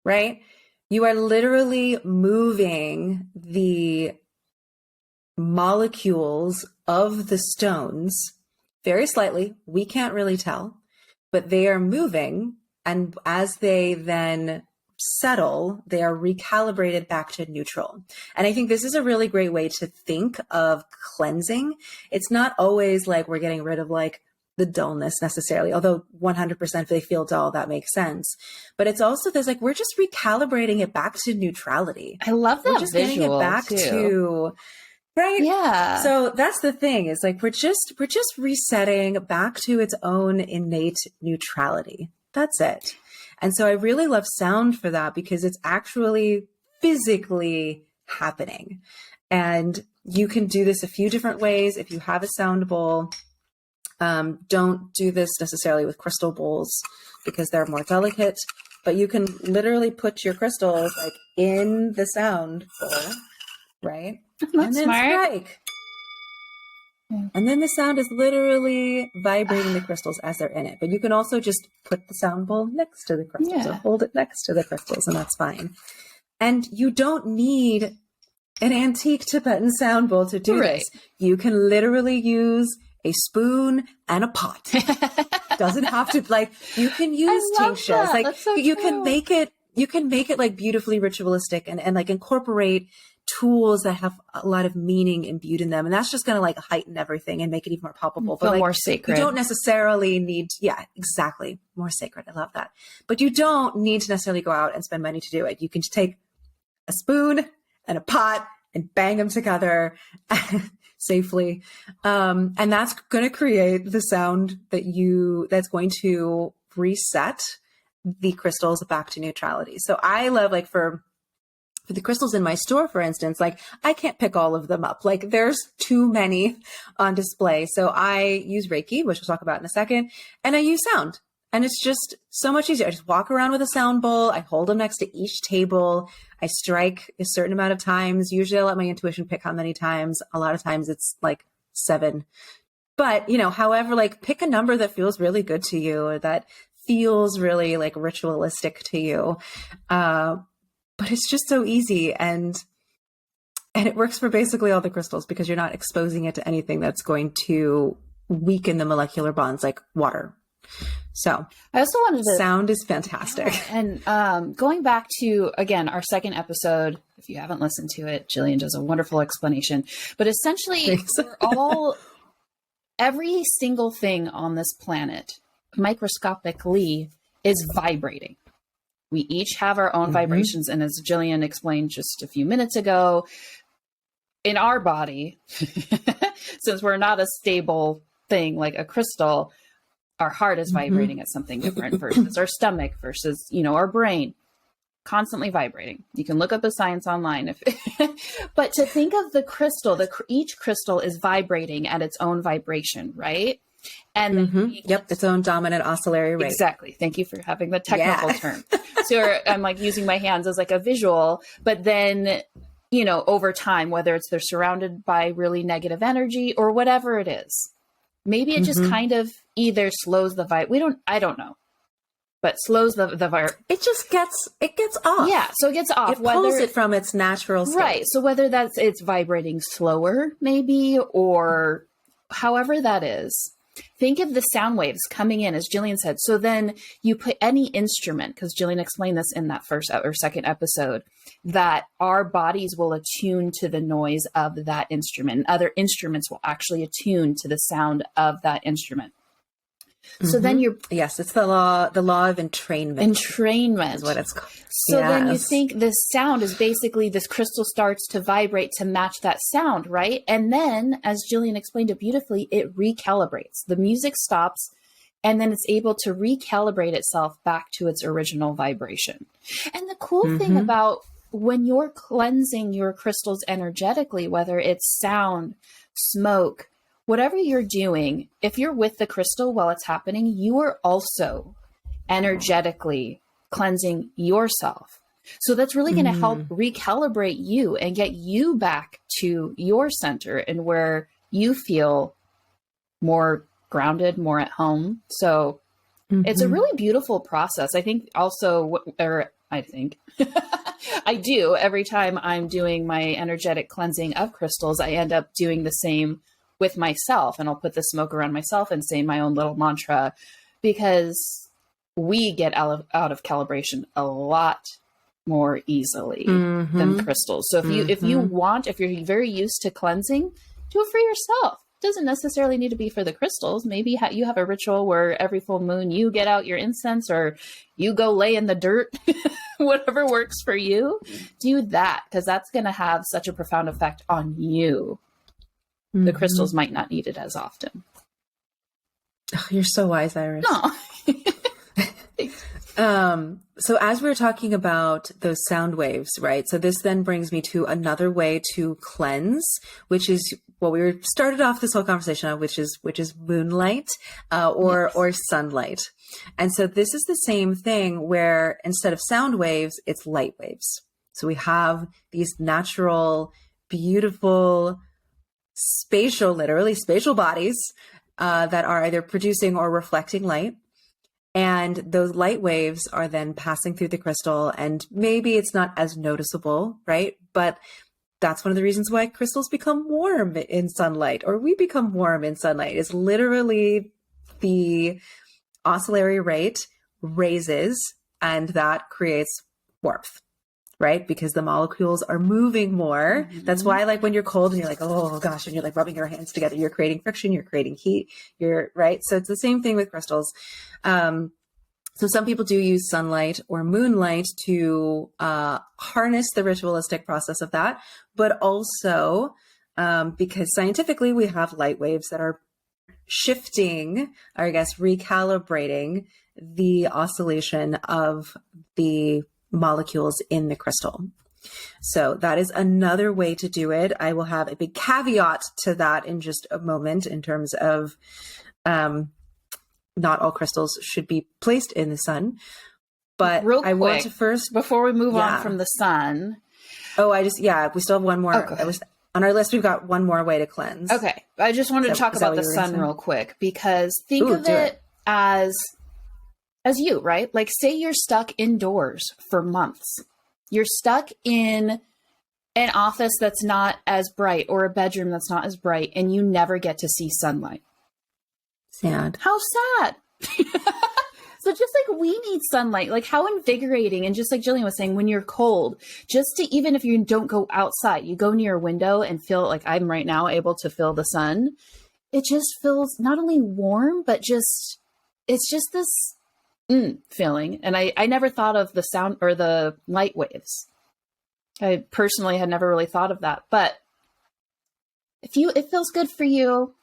right, you are literally moving the molecules of the stones very slightly. We can't really tell, but they are moving. And as they then settle, they are recalibrated back to neutral. And I think this is a really great way to think of cleansing. It's not always like we're getting rid of like the dullness necessarily, although 100% if they feel dull, that makes sense. But it's also this like, we're just recalibrating it back to neutrality.
I love that
we're just
visual
getting it back
too.
To, right?
Yeah.
So that's the thing is like, we're just resetting back to its own innate neutrality. That's it. And so I really love sound for that because it's actually physically happening. And you can do this a few different ways. If you have a sound bowl, don't do this necessarily with crystal bowls because they're more delicate, but you can literally put your crystals like in the sound bowl, right?
That's
and then
smart.
strike. And then the sound is literally vibrating the crystals as they're in it. But you can also just put the sound bowl next to the crystals or hold it next to the crystals, and that's fine. And you don't need an antique Tibetan sound bowl to do this. You can literally use a spoon and a pot. Doesn't have to, like, you can use tinctures. Like, you can make it like beautifully ritualistic and like incorporate tools that have a lot of meaning imbued in them. And that's just going to like heighten everything and make it even more palpable.
Feel
but like,
more sacred.
You don't necessarily need, yeah, exactly. More sacred. I love that. But you don't need to necessarily go out and spend money to do it. You can just take a spoon and a pot and bang them together safely. And that's going to create the sound that's going to reset the crystals back to neutrality. So I love, like, for the crystals in my store, for instance, like, I can't pick all of them up. Like, there's too many on display. So I use Reiki, which we'll talk about in a second, and I use sound. And it's just so much easier. I just walk around with a sound bowl. I hold them next to each table. I strike a certain amount of times. Usually I let my intuition pick how many times. A lot of times it's like 7. But, you know, however, like, pick a number that feels really good to you, or that feels really like ritualistic to you. But it's just so easy, and it works for basically all the crystals because you're not exposing it to anything that's going to weaken the molecular bonds like water. So
I also wanted to,
sound is fantastic.
Yeah. And going back to, again, our second episode, if you haven't listened to it, Jillian does a wonderful explanation, but essentially every single thing on this planet microscopically is vibrating. We each have our own vibrations. And as Jillian explained just a few minutes ago, in our body, since we're not a stable thing like a crystal, our heart is vibrating at something different versus our stomach versus, you know, our brain, constantly vibrating. You can look up the science online. But to think of the crystal, each crystal is vibrating at its own vibration, right? And
its own dominant oscillatory rate.
Exactly. Thank you for having the technical term. So I'm like using my hands as like a visual, but then, you know, over time, whether it's they're surrounded by really negative energy or whatever it is, maybe it just kind of either slows the I don't know, but slows the vibe.
It just gets off.
Yeah. So it gets off.
It pulls it from its natural state.
Right. So whether it's vibrating slower maybe, or however that is, think of the sound waves coming in, as Jillian said. So then you put any instrument, because Jillian explained this in that first or second episode, that our bodies will attune to the noise of that instrument. And other instruments will actually attune to the sound of that instrument. So then
yes, it's the law of entrainment.
Entrainment
is what it's called.
So then you think this sound is basically, this crystal starts to vibrate to match that sound, right? And then, as Jillian explained it beautifully, it recalibrates. The music stops, and then it's able to recalibrate itself back to its original vibration. And the cool thing about when you're cleansing your crystals energetically, whether it's sound, smoke, whatever you're doing, if you're with the crystal while it's happening, you are also energetically cleansing yourself. So that's really going to help recalibrate you and get you back to your center and where you feel more grounded, more at home. So it's a really beautiful process. I think also, I do every time I'm doing my energetic cleansing of crystals, I end up doing the same with myself, and I'll put the smoke around myself and say my own little mantra, because we get out of calibration a lot more easily than crystals. So if you're very used to cleansing, do it for yourself. It doesn't necessarily need to be for the crystals. Maybe you have a ritual where every full moon you get out your incense, or you go lay in the dirt, whatever works for you. Do that, because that's going to have such a profound effect on you. The crystals might not need it as often.
Oh, you're so wise, Iris.
No.
So as we were talking about those sound waves, right? So this then brings me to another way to cleanse, which is what we started off this whole conversation on, which is moonlight, or sunlight. And so this is the same thing, where instead of sound waves, it's light waves. So we have these natural, beautiful, literally spatial bodies that are either producing or reflecting light. And those light waves are then passing through the crystal, and maybe it's not as noticeable, right? But that's one of the reasons why crystals become warm in sunlight, or we become warm in sunlight, is literally the oscillatory rate raises, and that creates warmth, right? Because the molecules are moving more. Mm-hmm. That's why, like, when you're cold and you're like, oh gosh, and you're like rubbing your hands together, you're creating friction, you're creating heat, you're right. So it's the same thing with crystals. So some people do use sunlight or moonlight to harness the ritualistic process of that, but also because scientifically we have light waves that are shifting, or I guess recalibrating the oscillation of the molecules in the crystal. So that is another way to do it. I will have a big caveat to that in just a moment in terms of not all crystals should be placed in the sun, but
real quick,
I want to first,
before we move on from the sun.
Oh, we still have one more. On our list, we've got one more way to cleanse.
Okay. I just wanted to talk about the sun real quick, because think of it as you, right? Like, say you're stuck indoors for months. You're stuck in an office that's not as bright, or a bedroom that's not as bright, and you never get to see sunlight.
Sad.
How sad. So just like we need sunlight, like how invigorating. And just like Jillian was saying, when you're cold, just to, even if you don't go outside, you go near a window and feel like I'm right now able to feel the sun. It just feels not only warm, but just, it's just this feeling. And I never thought of the sound or the light waves. I personally had never really thought of that, but it feels good for you,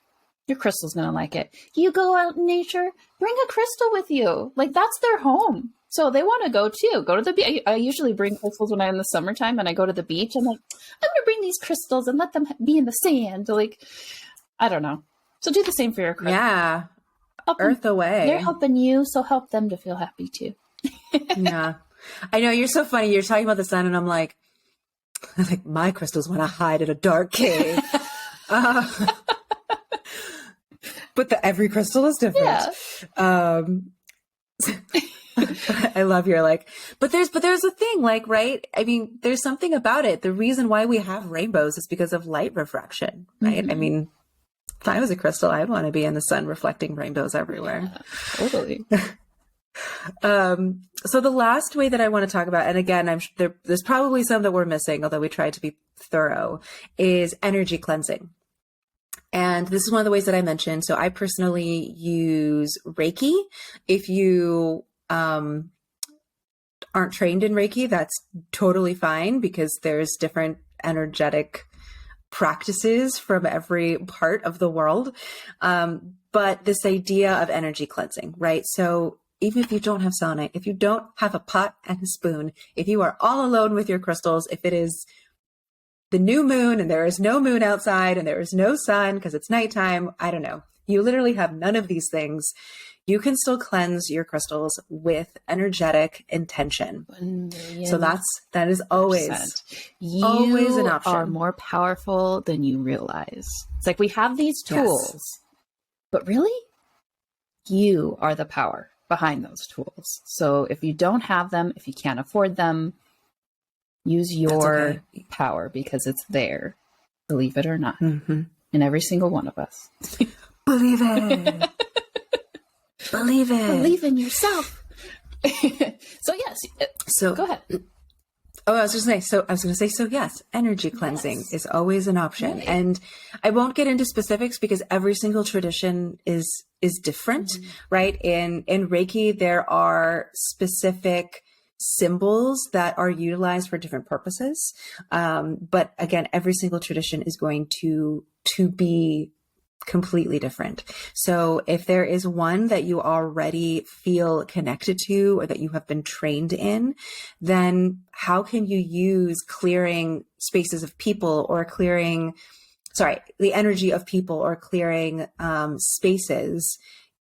your crystal's going to like it. You go out in nature, bring a crystal with you. Like, that's their home. So they want to go too. Go to the beach. I usually bring crystals when I'm in the summertime and I go to the beach. I'm like, I'm going to bring these crystals and let them be in the sand. Like, I don't know. So do the same for your crystal.
Yeah. Earth away.
They're helping you, so help them to feel happy too.
Yeah. I know, you're so funny. You're talking about the sun and I'm like, my crystals want to hide in a dark cave. But every crystal is different. Yeah. I love your like, but there's a thing, like, right? I mean, there's something about it. The reason why we have rainbows is because of light refraction, right? Mm-hmm. I mean, if I was a crystal, I'd want to be in the sun reflecting rainbows everywhere. Yeah, totally. So the last way that I want to talk about, and again, there's probably some that we're missing, although we tried to be thorough, is energy cleansing. And this is one of the ways that I mentioned. So I personally use Reiki. If you aren't trained in Reiki, that's totally fine, because there's different energetic practices from every part of the world. But this idea of energy cleansing, right? So even if you don't have selenite, if you don't have a pot and a spoon, if you are all alone with your crystals, if it is the new moon and there is no moon outside and there is no sun because it's nighttime, I don't know, you literally have none of these things, you can still cleanse your crystals with energetic intention. So that is always an option.
You are more powerful than you realize. It's like we have these tools, but really, you are the power behind those tools. So if you don't have them, if you can't afford them, use your power, because it's there, believe it or not, in every single one of us.
Believe it. Believe it.
Believe in yourself. So yes. So go ahead.
Oh, I was going to say, so yes, energy cleansing is always an option. Right. And I won't get into specifics because every single tradition is different, right? In Reiki, there are specific symbols that are utilized for different purposes. But again, every single tradition is going to be completely different. So if there is one that you already feel connected to or that you have been trained in, then how can you use clearing spaces of people or the energy of people or clearing spaces?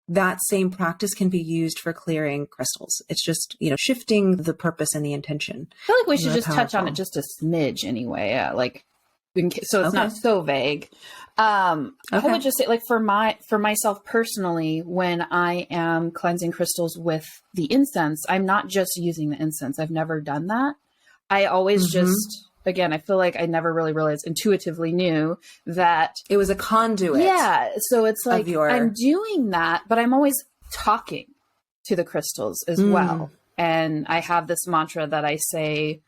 That same practice can be used for clearing crystals. It's just, shifting the purpose and the intention.
I feel like we should just touch on it just a smidge anyway. Yeah. Like, so it's not so vague. I would just say, like, for myself personally, when I am cleansing crystals with the incense, I'm not just using the incense. I've never done that. I always just again, I feel like I never really realized, intuitively knew that
it was a conduit.
Yeah. So it's like, I'm doing that, but I'm always talking to the crystals as well. And I have this mantra that I say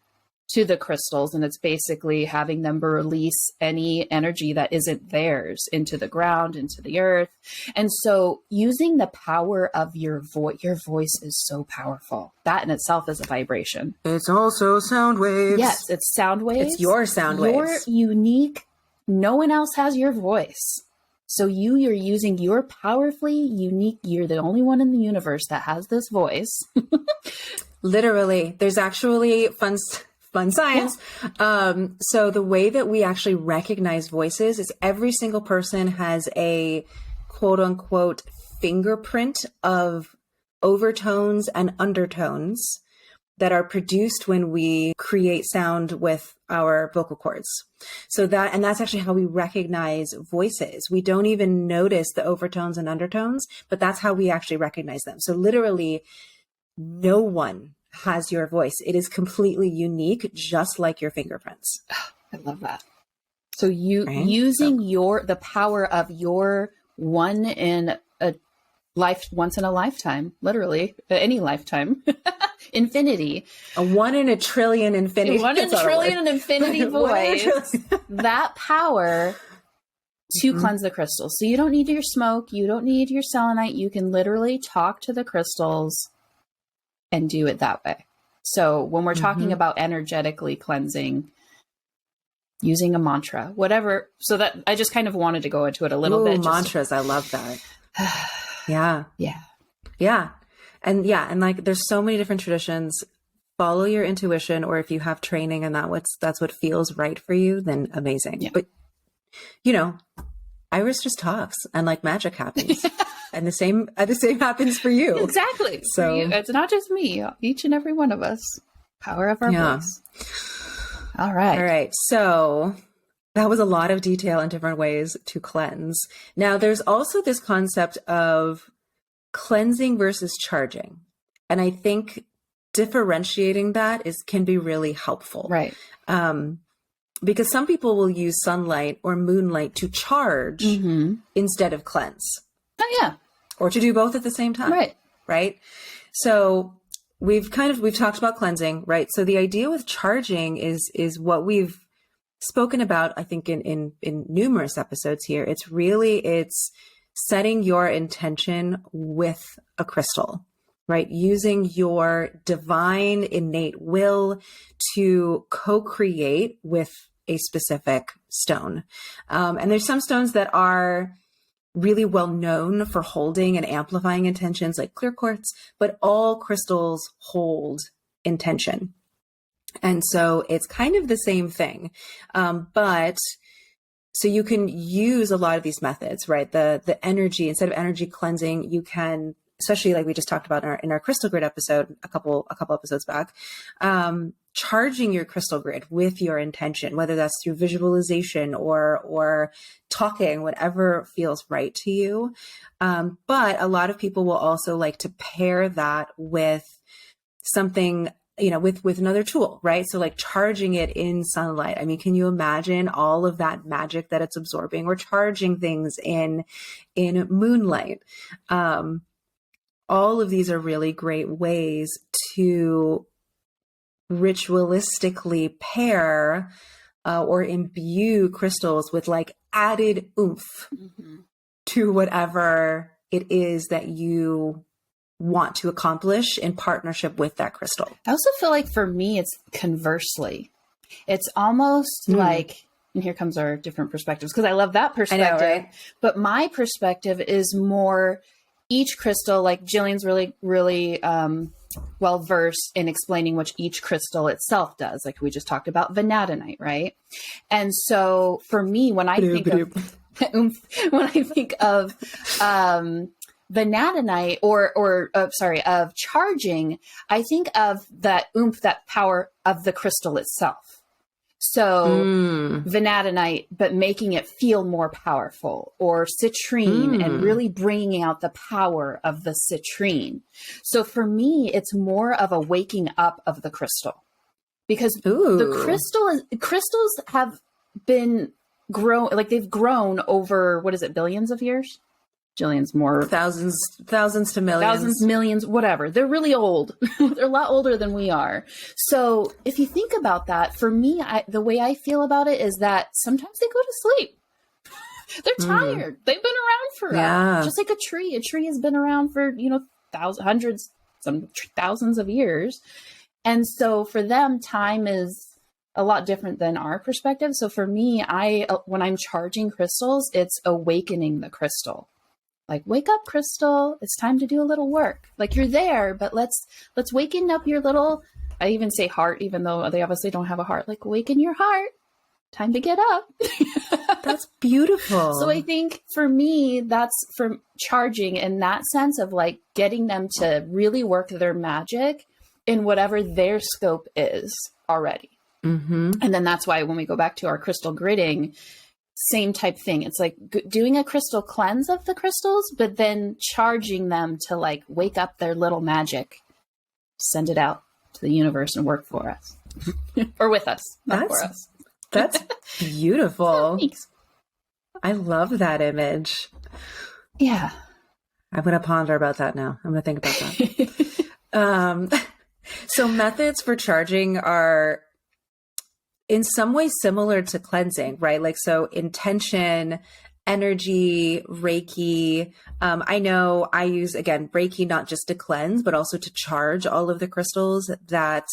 to the crystals, and it's basically having them release any energy that isn't theirs into the ground, into the earth. And so using the power of your voice is so powerful. That in itself is a vibration.
It's also sound waves.
Yes, it's sound waves.
It's your sound waves.
You're unique. No one else has your voice. So you're using your powerfully unique, you're the only one in the universe that has this voice.
Literally, there's actually fun science. Yeah. So the way that we actually recognize voices is every single person has a quote unquote fingerprint of overtones and undertones that are produced when we create sound with our vocal cords. So that's actually how we recognize voices. We don't even notice the overtones and undertones, but that's how we actually recognize them. So literally no one has your voice. It is completely unique, just like your fingerprints.
I love that. So using the power of your once in a lifetime, literally any lifetime, infinity,
a 1 in a trillion infinity,
1 in a trillion infinity voice, that power to cleanse the crystals. So you don't need your smoke, you don't need your selenite. You can literally talk to the crystals and do it that way. So when we're talking about energetically cleansing, using a mantra, whatever, so that I just kind of wanted to go into it a little bit.
Mantras, I love that. Yeah. And like there's so many different traditions. Follow your intuition, or if you have training and that's what feels right for you, then amazing. Yeah. But Iris just talks and like magic happens. And the same happens for you.
Exactly. So it's not just me, each and every one of us. Power of our voice. All right.
So that was a lot of detail in different ways to cleanse. Now there's also this concept of cleansing versus charging. And I think differentiating that can be really helpful.
Right.
Because some people will use sunlight or moonlight to charge instead of cleanse.
Oh yeah.
Or to do both at the same time. Right. So we've talked about cleansing, right? So the idea with charging is what we've spoken about, I think in numerous episodes here. It's setting your intention with a crystal, right? Using your divine innate will to co-create with a specific stone. And there's some stones that are really well known for holding and amplifying intentions, like clear quartz, but all crystals hold intention. And so it's kind of the same thing. But so you can use a lot of these methods, right? The energy, instead of energy cleansing, you can, especially like we just talked about in our crystal grid episode, a couple episodes back, charging your crystal grid with your intention, whether that's through visualization or talking, whatever feels right to you. But a lot of people will also like to pair that with something, with another tool, right? So like charging it in sunlight. I mean, can you imagine all of that magic that it's absorbing, or charging things in moonlight? All of these are really great ways to ritualistically pair or imbue crystals with like added oomph to whatever it is that you want to accomplish in partnership with that crystal.
I also feel like for me, it's conversely. It's almost like, and here comes our different perspectives, because I love that perspective.
I know, right?
But my perspective is more each crystal, like Jillian's really, really well versed in explaining what each crystal itself does. Like we just talked about vanadinite, right? And so for me, when I think of vanadinite of charging, I think of that oomph, that power of the crystal itself. So vanadinite, but making it feel more powerful, or citrine and really bringing out the power of the citrine. So for me, it's more of a waking up of the crystal, because crystals have been grown, like they've grown over, what is it, billions of years? Jillian's more
thousands to millions.
Thousands, millions, whatever. They're really old. They're a lot older than we are. So if you think about that, for me, the way I feel about it is that sometimes they go to sleep. They're tired. They've been around forever. Just like a tree. A tree has been around for, hundreds, some thousands of years. And so for them, time is a lot different than our perspective. So for me, when I'm charging crystals, it's awakening the crystal. Like, wake up, crystal. It's time to do a little work. Like, you're there, but let's waken up your little, I even say heart, even though they obviously don't have a heart. Like, awaken your heart. Time to get up.
That's beautiful.
So I think for me, that's from charging in that sense of like getting them to really work their magic in whatever their scope is already. And then that's why when we go back to our crystal gridding, same type thing. It's like doing a crystal cleanse of the crystals, but then charging them to like wake up their little magic, send it out to the universe and work for us or with us, not for us.
That's beautiful.
Thanks.
I love that image.
Yeah.
I'm going to ponder about that now. I'm going to think about that. So methods for charging are in some ways similar to cleansing, right? Like, so intention, energy, Reiki. I know I use, again, Reiki, not just to cleanse, but also to charge all of the crystals that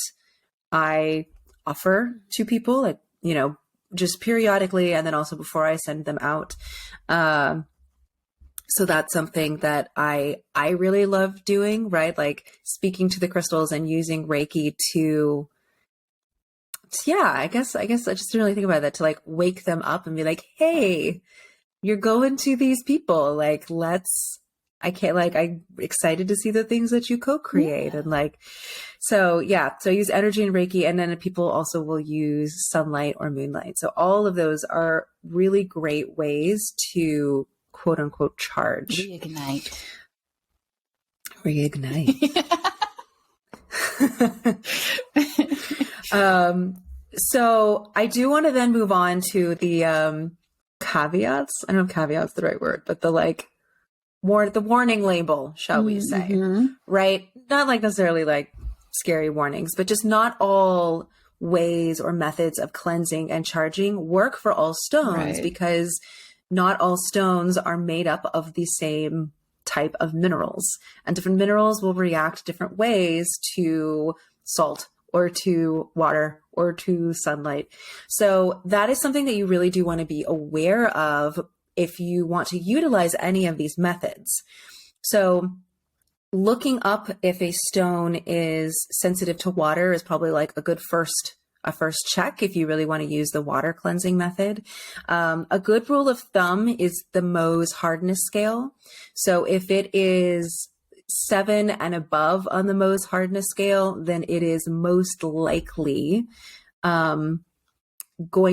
I offer to people, like, just periodically. And then also before I send them out. So that's something that I really love doing, right? Like speaking to the crystals and using Reiki to, I guess I just didn't really think about that, to like wake them up and be like, hey, you're going to these people. Like, I'm excited to see the things that you co-create. And like, so I use energy and Reiki, and then people also will use sunlight or moonlight. So all of those are really great ways to quote unquote charge. Reignite. So I do want to then move on to the caveats. I don't know if caveats the right word, but the warning label, shall we say, right? Not like necessarily like scary warnings, but just not all ways or methods of cleansing and charging work for all stones, because not all stones are made up of the same type of minerals, and different minerals will react different ways to salt or to water or to sunlight. So that is something that you really do want to be aware of if you want to utilize any of these methods. So looking up if a stone is sensitive to water is probably like a good first check if you really want to use the water cleansing method. A good rule of thumb is the Mohs hardness scale. So if it is 7 and above on the Mohs hardness scale, then it is most likely going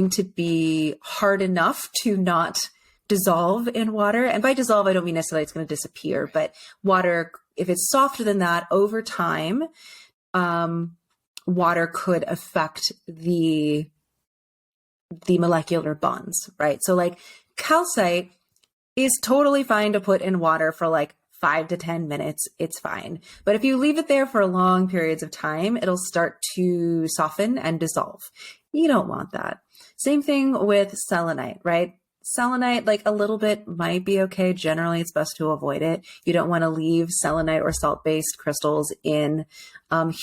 to be hard enough to not dissolve in water. And by dissolve, I don't mean necessarily it's going to disappear, but water, if it's softer than that over time, water could affect the molecular bonds, right? So like calcite is totally fine to put in water for like 5 to 10 minutes. It's fine. But if you leave it there for long periods of time, it'll start to soften and dissolve. You don't want that. Same thing with selenite, right? Selenite, like a little bit might be okay. Generally, it's best to avoid it. You don't want to leave selenite or salt-based crystals in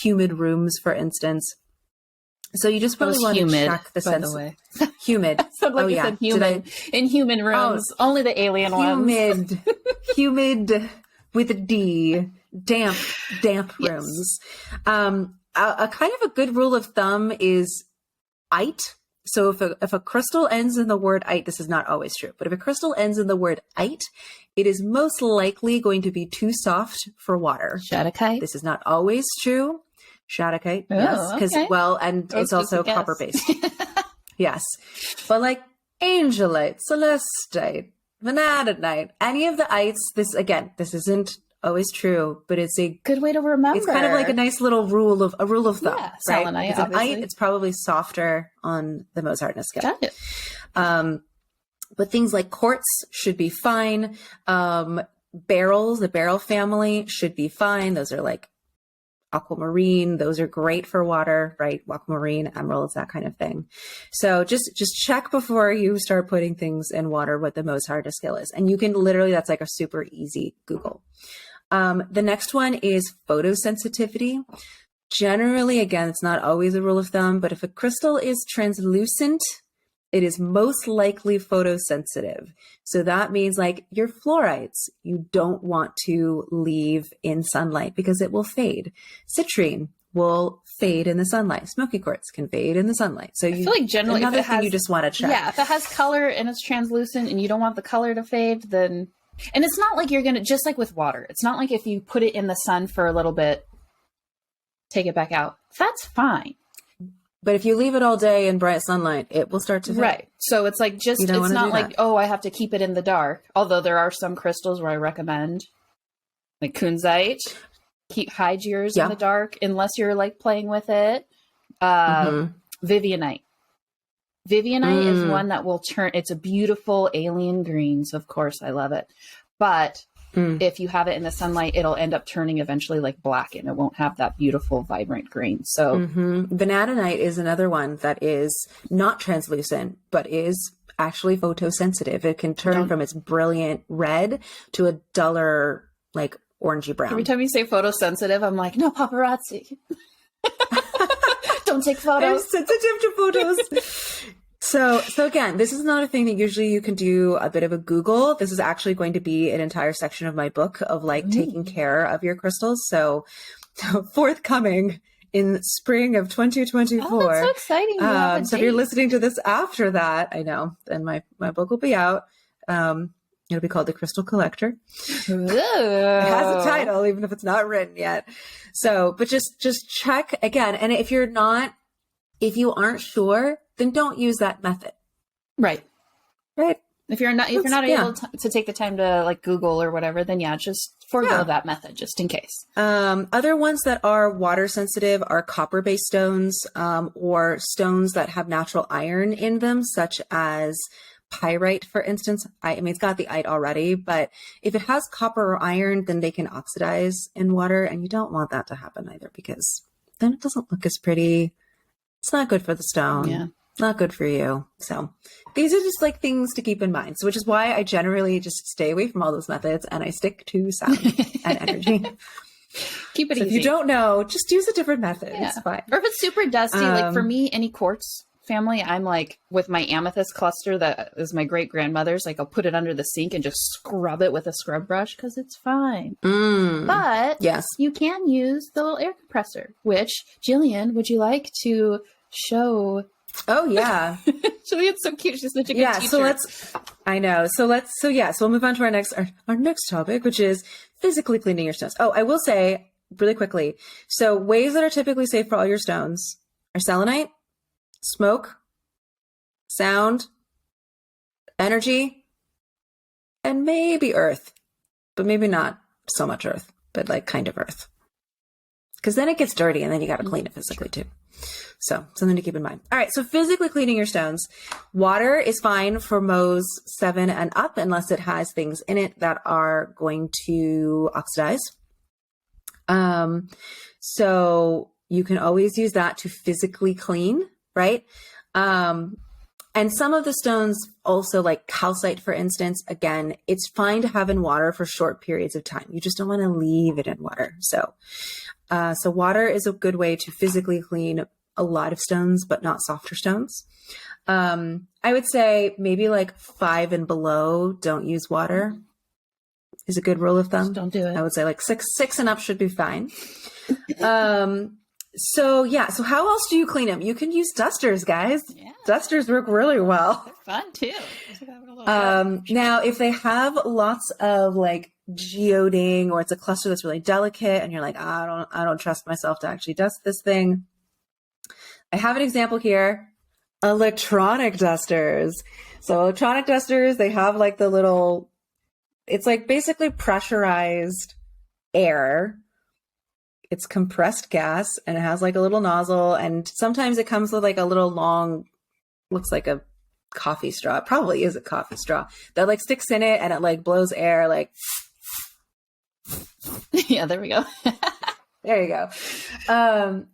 humid rooms, for instance. So you just really want to check the sense. By the way, humid.
Sounds like you said human. In human rooms, only the alien ones.
Humid with a D. Damp rooms. A kind of a good rule of thumb is ite. So if a crystal ends in the word ite, this is not always true, but if a crystal ends in the word ite, it is most likely going to be too soft for water.
Shadakite?
This is not always true. Shadakite, yes. Because, and it's also copper-based. Yes. But like angelite, celestite, vanadinite, any of the ites, this isn't always true, but it's a
good way to remember.
It's kind of like a nice little rule of thumb,
yeah,
right?
selenite,
Because an ite, it's probably softer on the Mohs hardness scale.
Got it.
But things like quartz should be fine. Beryls, the beryl family should be fine. Those are like aquamarine. Those are great for water, right? Aquamarine, emeralds, that kind of thing. So just check before you start putting things in water what the Mohs hardness scale is. And you can literally, that's like a super easy Google. The next one is photosensitivity. Generally, again, it's not always a rule of thumb, but if a crystal is translucent, it is most likely photosensitive. So that means like your fluorites, you don't want to leave in sunlight because it will fade. Citrine will fade in the sunlight. Smoky quartz can fade in the sunlight. So
I feel like generally
another
if it
thing
has,
you just want to check.
Yeah, if it has color and it's translucent and you don't want the color to fade, then, and it's not like you're going to, just like with water, it's not like if you put it in the sun for a little bit, take it back out. That's fine.
But if you leave it all day in bright sunlight, it will start to fade.
Right. So it's like just, it's not like, oh, I have to keep it in the dark. Although there are some crystals where I recommend, like kunzite, hide yours in the dark unless you're like playing with it. Vivianite. Vivianite is one that will turn, it's a beautiful alien green. So of course I love it. But if you have it in the sunlight, it'll end up turning eventually like black and it won't have that beautiful, vibrant green. So
vanadinite is another one that is not translucent, but is actually photosensitive. It can turn from its brilliant red to a duller, like orangey brown.
Every time you say photosensitive, I'm like, no, paparazzi. Don't take photos.
I'm sensitive to photos. So again, this is not a thing that usually you can do a bit of a Google. This is actually going to be an entire section of my book of like taking care of your crystals. So forthcoming in spring of 2024.
Oh, that's so exciting.
So if you're listening to this after that, I know, then my book will be out. It'll be called The Crystal Collector.
Ooh.
It has a title, even if it's not written yet. So, but just check again. And if you aren't sure, then don't use that method.
Right. If you're not able to take the time to like Google or whatever, then just forego that method just in case.
Other ones that are water sensitive are copper-based stones, or stones that have natural iron in them, such as pyrite, for instance. I mean, it's got the ite already, but if it has copper or iron, then they can oxidize in water, and you don't want that to happen either because then it doesn't look as pretty. It's not good for the stone. Yeah. Not good for you. So these are just like things to keep in mind. So which is why I generally just stay away from all those methods and I stick to sound and energy.
Keep it easy.
If you don't know, just use a different method. Yeah. It's fine.
Or if it's super dusty, like for me, any quartz family, I'm like with my amethyst cluster that is my great grandmother's, like I'll put it under the sink and just scrub it with a scrub brush because it's fine. But yes, you can use the little air compressor, which Jillian, would you like to show?
Oh yeah.
Jillian's so cute. She's such a good teacher.
So we'll move on to our next topic, which is physically cleaning your stones. Oh, I will say really quickly. So ways that are typically safe for all your stones are selenite, smoke, sound, energy, and maybe earth, but maybe not so much earth, but like kind of earth. Because then it gets dirty and then you got to clean it physically too. So something to keep in mind. All right. So physically cleaning your stones. Water is fine for Mohs 7 and up unless it has things in it that are going to oxidize. So you can always use that to physically clean, right? And some of the stones also, like calcite, for instance, again, it's fine to have in water for short periods of time. You just don't want to leave it in water. So water is a good way to physically clean a lot of stones, but not softer stones. I would say maybe like 5 and below, don't use water is a good rule of thumb.
Just don't do it.
I would say like six and up should be fine. So how else do you clean them? You can use dusters, guys. Yeah. Dusters work really well.
They're fun too.
Now, if they have lots of like geoding or it's a cluster that's really delicate and you're like, I don't trust myself to actually dust this thing. I have an example here. Electronic dusters. So electronic dusters, they have like the little, it's like basically pressurized air. It's compressed gas, and it has like a little nozzle, and sometimes it comes with like a little long, looks like a coffee straw. It probably is a coffee straw that like sticks in it, and it like blows air like.
Yeah, there we go.
There you go.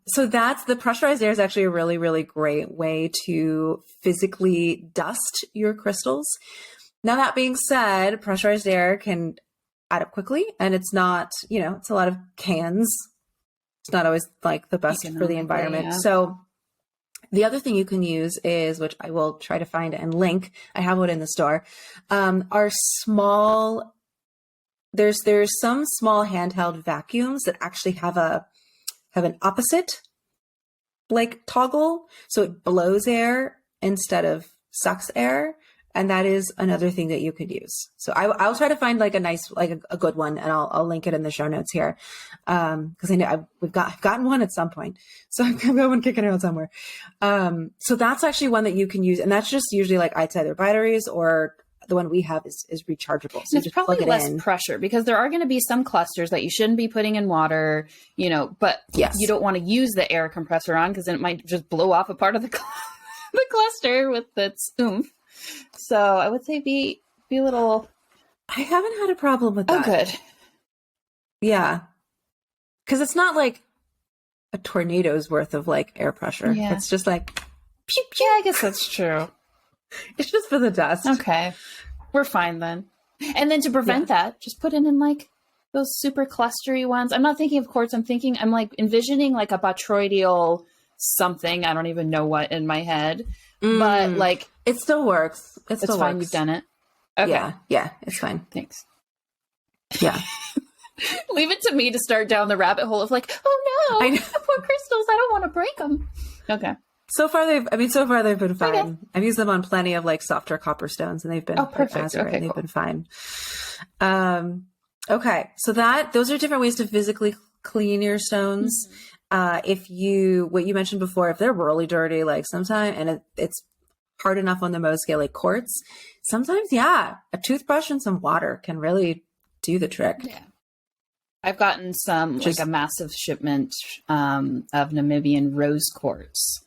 So that's the pressurized air is actually a really, really great way to physically dust your crystals. Now, that being said, pressurized air can add up quickly, and it's not, it's a lot of cans. It's not always like the best for the environment.
Yeah.
So the other thing you can use is, which I will try to find and link, I have one in the store, are small. There's some small handheld vacuums that actually have an opposite like toggle, so it blows air instead of sucks air, and that is another thing that you could use. So I'll try to find like a nice, like a good one, and I'll link it in the show notes here, because I know I've gotten one at some point, so I've got one kicking around somewhere. So that's actually one that you can use, and that's just usually like it's either batteries or. The one we have is rechargeable. So
it's probably less pressure because there are going to be some clusters that you shouldn't be putting in water, but
yes.
You don't want to use the air compressor on because then it might just blow off a part of the cluster with its oomph. So I would say be a little.
I haven't had a problem with that.
Oh, good.
Yeah. Because it's not like a tornado's worth of like air pressure. Yeah. It's just like.
Pew, pew. Yeah, I guess that's true.
It's just for the dust.
Okay. We're fine then. And then to prevent that, just put it in like those super clustery ones. I'm not thinking of quartz. I'm like envisioning like a botryoidal something. I don't even know what in my head. But like.
It still works. It's
fine.
Works.
You've done it. Okay.
Yeah. It's fine.
Thanks.
Yeah.
Leave it to me to start down the rabbit hole of like, oh no, poor crystals. I don't want to break them. Okay.
So far they've been fine. Okay. I've used them on plenty of like softer copper stones, and they've been
perfect. Okay,
and they've been fine. Okay. So those are different ways to physically clean your stones. Mm-hmm. What you mentioned before, if they're really dirty, like sometimes, and it's hard enough on the Mohs scale, like quartz, sometimes, a toothbrush and some water can really do the trick.
Yeah. I've gotten like a massive shipment of Namibian rose quartz.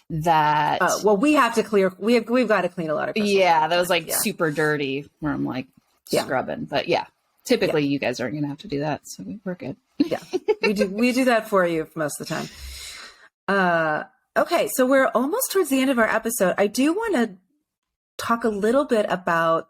That
we have to clear. We've got to clean a lot of crystals.
Yeah, that was like super dirty. Where I'm like scrubbing, but typically you guys aren't gonna have to do that, so we're good.
Yeah, we do that for you most of the time. Okay, so we're almost towards the end of our episode. I do want to talk a little bit about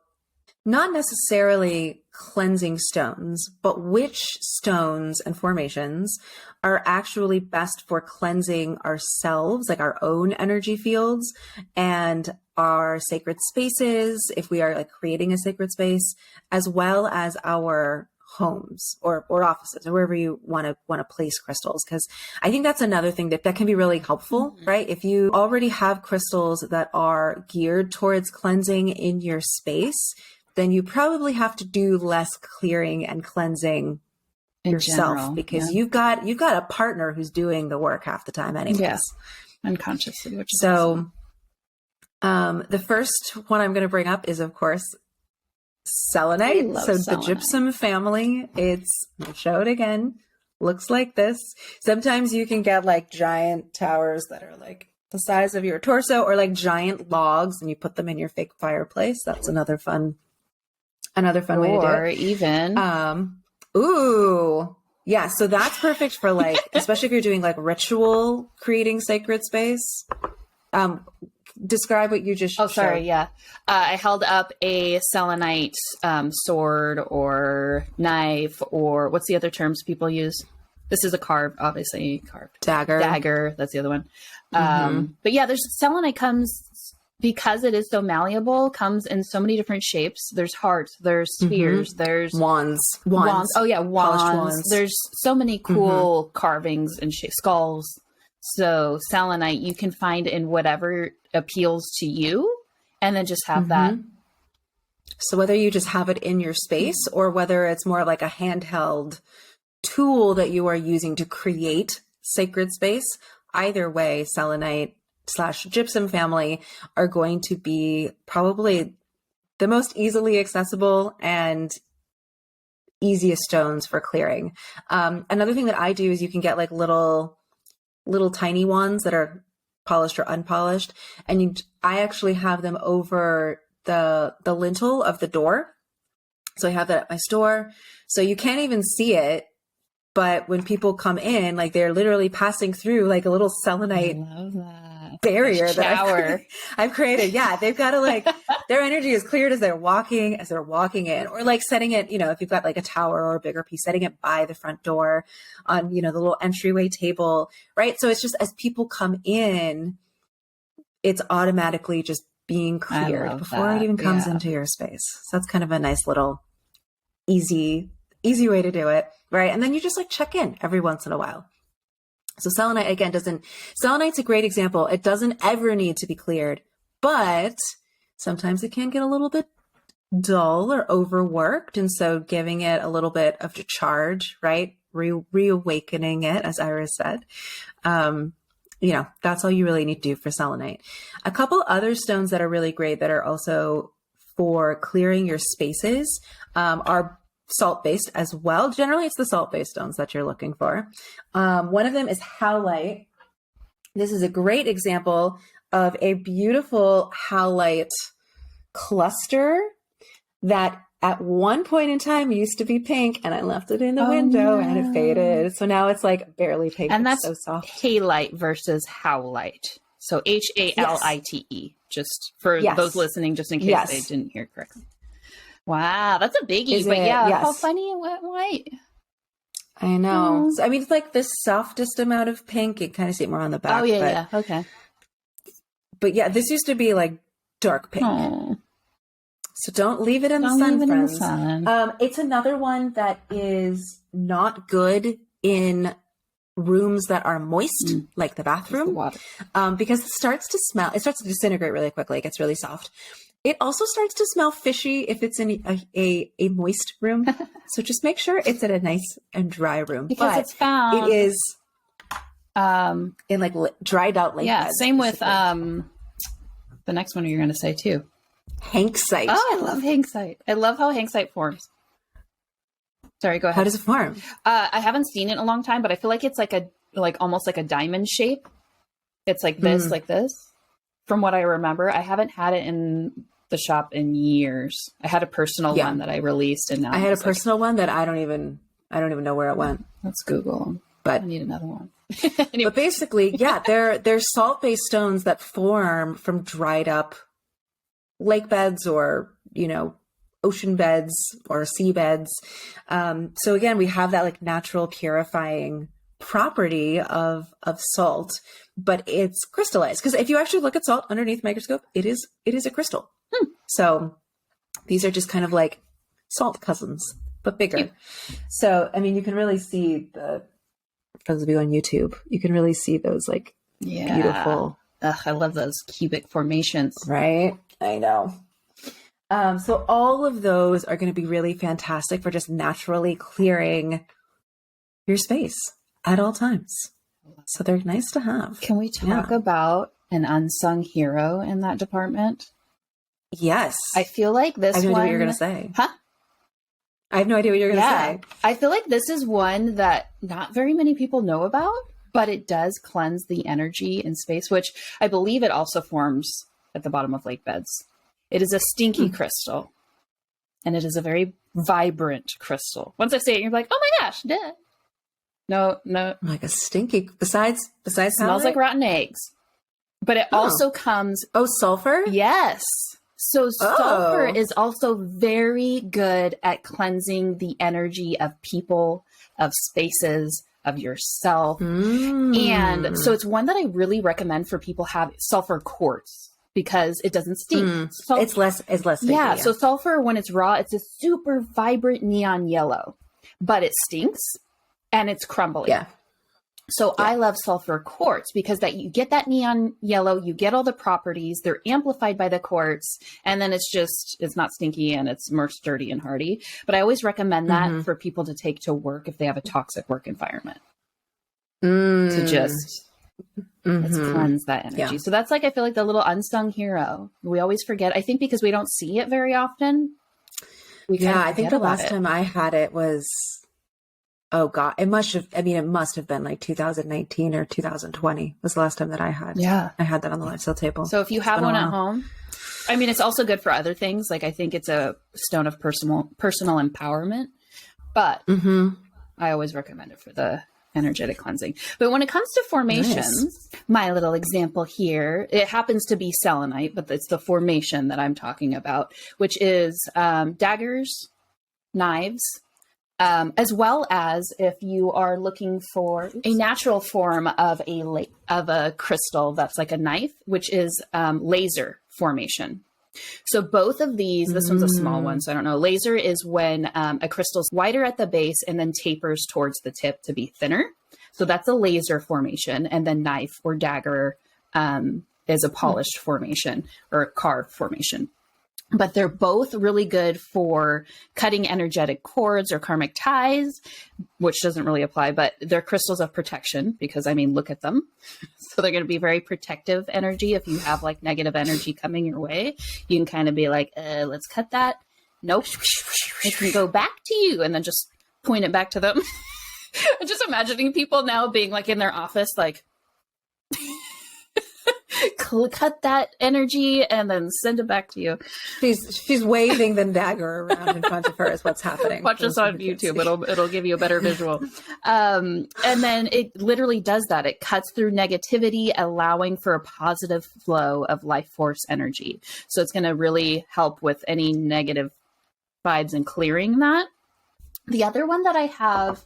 not necessarily cleansing stones, but which stones and formations are actually best for cleansing ourselves, like our own energy fields and our sacred spaces, if we are like creating a sacred space, as well as our homes or offices or wherever you want to place crystals. Because I think that's another thing that can be really helpful, right? If you already have crystals that are geared towards cleansing in your space, then you probably have to do less clearing and cleansing yourself general, because you've got a partner who's doing the work half the time anyways.
Yeah. Unconsciously. Which is
so awesome. The first one I'm going to bring up is, of course, selenite. So selenite. The gypsum family, I'll show it again, looks like this. Sometimes you can get like giant towers that are like the size of your torso, or like giant logs, and you put them in your fake fireplace. That's another fun way to do it.
Or even
yeah, so that's perfect for like, especially if you're doing like ritual creating sacred space. Describe what you just showed.
Sorry, yeah. I held up a selenite sword or knife, or what's the other terms people use? This is a carved, obviously carved. Dagger, that's the other one. But yeah, selenite comes, because it is so malleable, comes in so many different shapes. There's hearts, there's spheres, there's
wands.
Oh yeah, wands. There's so many cool carvings and skulls. So selenite you can find in whatever appeals to you, and then just have that.
So whether you just have it in your space, or whether it's more like a handheld tool that you are using to create sacred space, either way, selenite / gypsum family are going to be probably the most easily accessible and easiest stones for clearing. Another thing that I do is you can get like little tiny ones that are polished or unpolished. And I actually have them over the lintel of the door. So I have that at my store. So you can't even see it. But when people come in, like they're literally passing through like a little selenite barrier that I've created. Yeah. They've got to like, their energy is cleared as they're walking in, or like setting it, if you've got like a tower or a bigger piece, setting it by the front door on, the little entryway table. Right. So it's just, as people come in, it's automatically just being cleared before it even comes into your space. So that's kind of a nice little easy way to do it. Right. And then you just like check in every once in a while. So selenite, again, selenite's a great example. It doesn't ever need to be cleared, but sometimes it can get a little bit dull or overworked. And so giving it a little bit of a charge, right? Reawakening it, as Iris said. That's all you really need to do for selenite. A couple other stones that are really great that are also for clearing your spaces are salt-based as well. Generally, it's the salt-based stones that you're looking for. One of them is howlite. This is a great example of a beautiful howlite cluster that at one point in time used to be pink, and I left it in the window and it faded. So now it's like barely pink.
And
it's
that's
so soft.
halite versus howlite. So HALITE, just for those listening, just in case they didn't hear correctly. Wow, that's a biggie. How funny it went white.
I know. So, I mean, it's like the softest amount of pink. You kind of see it more on the back.
Oh, yeah. Okay.
But yeah, this used to be like dark pink.
Oh.
So don't leave it in the sun, friends. It's another one that is not good in rooms that are moist, like the bathroom, because it starts to disintegrate really quickly. It gets really soft. It also starts to smell fishy if it's in a moist room. So just make sure it's in a nice and dry room.
Because it's found.
It is in like dried out lake beds.
Same with the next one you're going to say too.
Hanksite.
Oh, I love hanksite. I love how hanksite forms. Sorry, go ahead.
How does it form?
I haven't seen it in a long time, but I feel like it's almost like a diamond shape. It's like this, like this. From what I remember, I haven't had it in the shop in years. I had a personal one that I released, and now
I had a personal one that I don't even know where it went.
Let's Google. But I need another one.
Anyway. But basically, they're salt-based stones that form from dried up lake beds or ocean beds or sea beds. So again, we have that like natural purifying property of salt, but it's crystallized. Because if you actually look at salt underneath the microscope, it is a crystal. So these are just kind of like salt cousins, but bigger. So, I mean, you can really see for those of you on YouTube, you can really see those like beautiful.
I love those cubic formations.
Right? I know. So all of those are going to be really fantastic for just naturally clearing your space at all times. So they're nice to have.
Can we talk about an unsung hero in that department?
Yes.
I feel like this one... I have no idea what
you're going to say.
Huh?
I have no idea what you're going to say.
I feel like this is one that not very many people know about, but it does cleanse the energy in space, which I believe it also forms at the bottom of lake beds. It is a stinky crystal, and it is a very vibrant crystal. Once I say it, you're like, oh my gosh, duh. No.
Like a stinky, besides
smells like rotten eggs. But it also comes...
Oh, sulfur?
Yes. So sulfur is also very good at cleansing the energy of people, of spaces, of yourself. And so it's one that I really recommend for people have sulfur quartz because it doesn't stink.
It's less stinky.
Yeah. So sulfur, when it's raw, it's a super vibrant neon yellow, but it stinks and it's crumbly. Yeah. So I love sulfur quartz because you get that neon yellow, you get all the properties, they're amplified by the quartz, and then it's not stinky and it's more sturdy and hardy. But I always recommend that for people to take to work if they have a toxic work environment. To just let's cleanse that energy. Yeah. So that's like, I feel like the little unsung hero. We always forget, I think because we don't see it very often. we kind of
I think
forget
the
about
last
it.
time I had it was, oh God, it must have been like 2019 or 2020 was the last time that I had that on the live sale table.
So if you have one at home, I mean, it's also good for other things. Like I think it's a stone of personal empowerment, but I always recommend it for the energetic cleansing. But when it comes to formations, my little example here, it happens to be selenite, but it's the formation that I'm talking about, which is daggers, knives, as well as if you are looking for a natural form of a crystal that's like a knife, which is laser formation. So both of these, this one's a small one, so I don't know. Laser is when a crystal's wider at the base and then tapers towards the tip to be thinner. So that's a laser formation. And then knife or dagger is a polished formation or a carved formation. But they're both really good for cutting energetic cords or karmic ties, which doesn't really apply, but they're crystals of protection because, I mean, look at them. So they're going to be very protective energy. If you have like negative energy coming your way, you can kind of be like, let's cut that. Nope. It can go back to you, and then just point it back to them. I'm just imagining people now being like in their office, like, cut that energy and then send it back to you.
She's waving the dagger around in front of her is what's happening.
Watch us on YouTube. It'll give you a better visual. And then it literally does that. It cuts through negativity, allowing for a positive flow of life force energy. So it's going to really help with any negative vibes and clearing that. The other one that I have,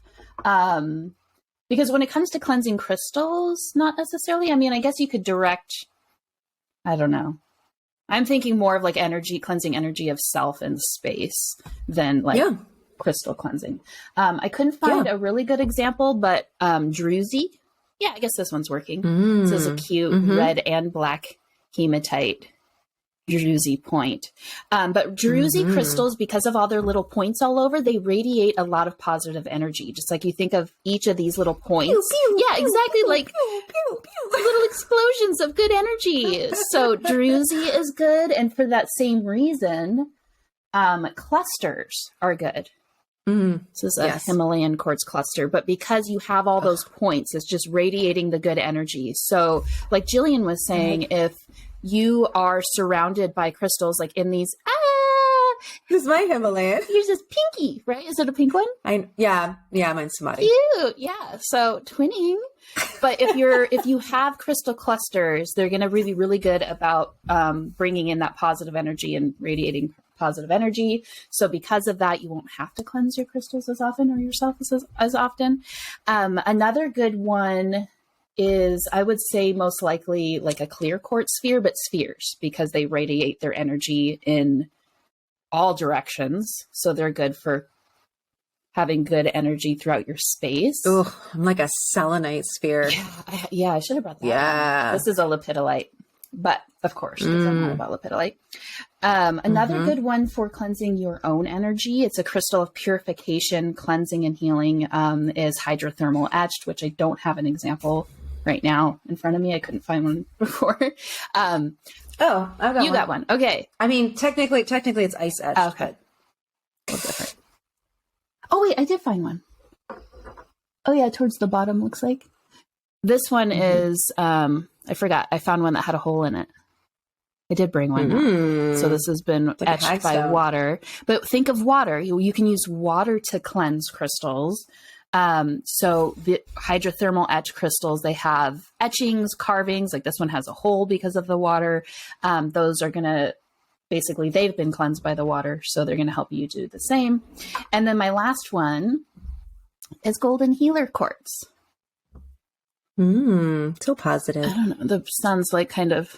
because when it comes to cleansing crystals, not necessarily. I mean, I guess you could direct, I don't know. I'm thinking more of like cleansing energy of self and space than like crystal cleansing. I couldn't find a really good example, but druzy. Yeah, I guess this one's working. This is a cute red and black hematite druzy point. But druzy crystals, because of all their little points all over, they radiate a lot of positive energy. Just like you think of each of these little points. Pew, pew, yeah, exactly. Pew, like pew, pew, pew. Little explosions of good energy. So druzy is good. And for that same reason, clusters are good. This is a Himalayan quartz cluster, but because you have all those points, it's just radiating the good energy. So like Jillian was saying, if you are surrounded by crystals, like in these,
this is my Himalayan.
Here's this pinky, right? Is it a pink one?
Yeah, mine's smutty.
Cute, yeah. So twinning. But if you have crystal clusters, they're going to be really good about bringing in that positive energy and radiating positive energy. So because of that, you won't have to cleanse your crystals as often or yourself as often. Another good one is, I would say, most likely like a clear quartz sphere, but spheres, because they radiate their energy in all directions. So they're good for having good energy throughout your space.
Oh, I'm like a selenite sphere.
Yeah, I should have brought that.
Yeah.
This is a lepidolite, but of course, because I'm not about lepidolite. Another good one for cleansing your own energy, it's a crystal of purification, cleansing, and healing, is hydrothermal etched, which I don't have an example right now in front of me. I couldn't find one before.
I've got
you got one. Okay.
I mean, technically it's ice etched.
Okay. A little different. Oh wait, I did find one. Oh yeah, towards the bottom looks like. This one is, I forgot. I found one that had a hole in it. I did bring one now. So this has been etched by water. But think of water. You can use water to cleanse crystals. So the hydrothermal etch crystals, they have etchings, carvings, like this one has a hole because of the water. Those are going to, basically they've been cleansed by the water, so they're going to help you do the same. And then my last one is golden healer quartz.
So positive.
I don't know. The sun's like kind of...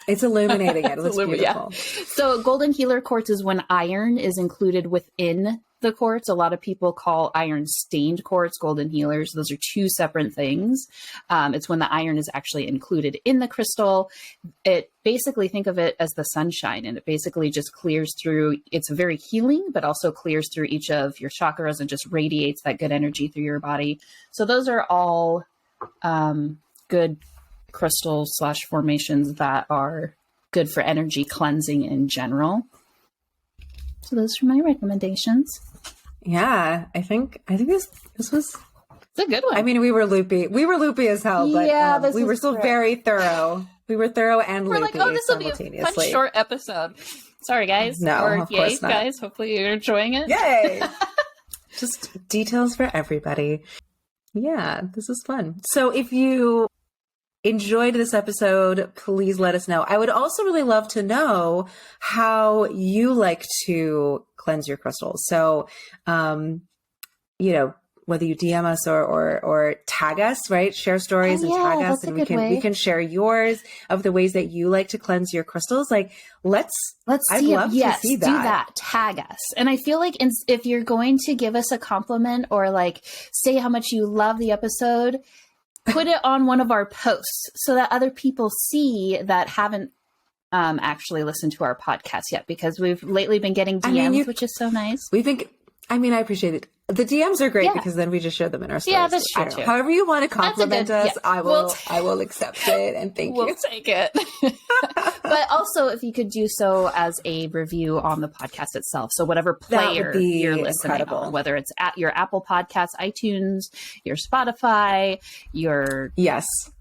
It's illuminating it. It looks beautiful.
Yeah. So golden healer quartz is when iron is included within the quartz. A lot of people call iron stained quartz golden healers. Those are two separate things. It's when the iron is actually included in the crystal. It basically, think of it as the sunshine, and it basically just clears through. It's very healing, but also clears through each of your chakras and just radiates that good energy through your body. So those are all good crystals / formations that are good for energy cleansing in general. So those are my recommendations.
Yeah, I think this was.
It's a good one.
I mean, we were loopy. We were loopy as hell, but we were still very thorough. We were thorough and
we're
loopy.
Like, oh, this will be a fun short episode. Sorry, guys.
No,
or
of course not.
Guys. Hopefully you're enjoying it.
Yay! Just details for everybody. Yeah, this is fun. So if you enjoyed this episode, please let us know. I would also really love to know how you like to cleanse your crystals. So, whether you DM us or tag us, right? Share stories and tag us, and we can share yours of the ways that you like to cleanse your crystals. Like, I'd love to see that.
Do that. Tag us. And I feel like if you're going to give us a compliment or like say how much you love the episode, put it on one of our posts so that other people see that haven't actually listened to our podcast yet, because we've lately been getting DMs, which is so nice.
I appreciate it. The DMs are great because then we just show them in our stories.
Yeah, that's true too.
However you want to compliment us, I will accept it, and thank you.
We'll take it. But also, if you could do so as a review on the podcast itself. So whatever player you're listening on, whether it's at your Apple Podcasts, iTunes, your Spotify, your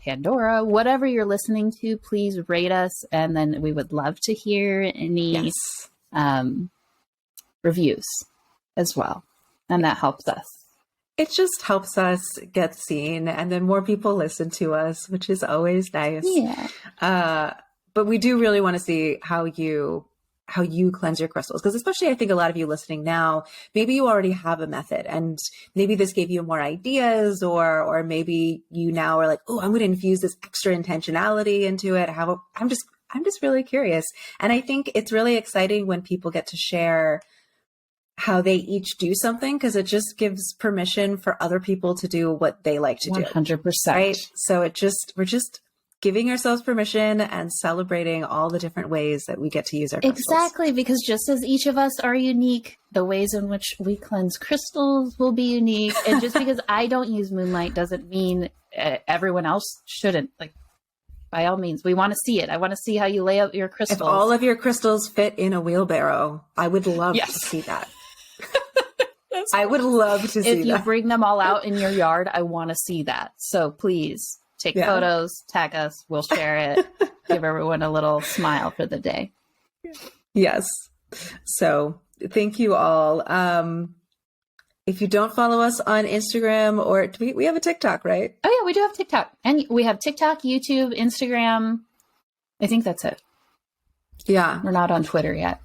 Pandora, whatever you're listening to, please rate us. And then we would love to hear any reviews as well. And that helps us.
It just helps us get seen, and then more people listen to us, which is always nice.
Yeah.
But we do really want to see how you cleanse your crystals, because especially I think a lot of you listening now, maybe you already have a method, and maybe this gave you more ideas, or maybe you now are like, oh, I'm going to infuse this extra intentionality into it. I'm just really curious, and I think it's really exciting when people get to share how they each do something, because it just gives permission for other people to do what they like to do.
100%.
Right? So we're just giving ourselves permission and celebrating all the different ways that we get to use our crystals.
Exactly, because just as each of us are unique, the ways in which we cleanse crystals will be unique. And just because I don't use moonlight doesn't mean everyone else shouldn't. Like, by all means, we want to see it. I want to see how you lay out your crystals.
If all of your crystals fit in a wheelbarrow, I would love to see that. I would love to see that.
If you bring them all out in your yard, I want to see that. So please take photos, tag us, we'll share it, give everyone a little smile for the day.
Yes. So thank you all. If you don't follow us on Instagram, or we have a TikTok, right?
Oh yeah, we do have TikTok. And we have TikTok, YouTube, Instagram. I think that's it.
Yeah.
We're not on Twitter yet.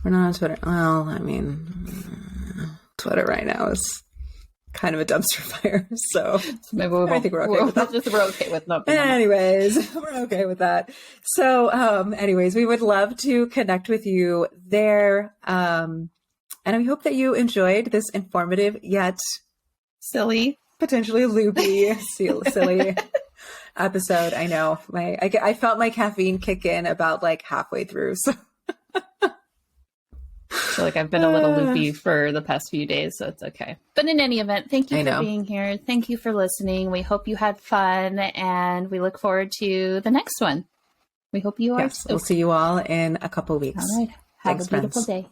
We're not on Twitter. Well, I mean, Twitter right now is kind of a dumpster fire. So
maybe I think we're okay with that. We're okay with that.
Anyways, we're okay with that. So anyways, we would love to connect with you there. And we hope that you enjoyed this informative yet
silly,
potentially loopy, silly episode. I know I felt my caffeine kick in about like halfway through. So.
I feel like I've been a little loopy for the past few days, so it's okay. But in any event, thank you for being here. Thank you for listening. We hope you had fun, and we look forward to the next one. We hope you are.
Yes, we'll see you all in a couple weeks.
All right. Have a beautiful day.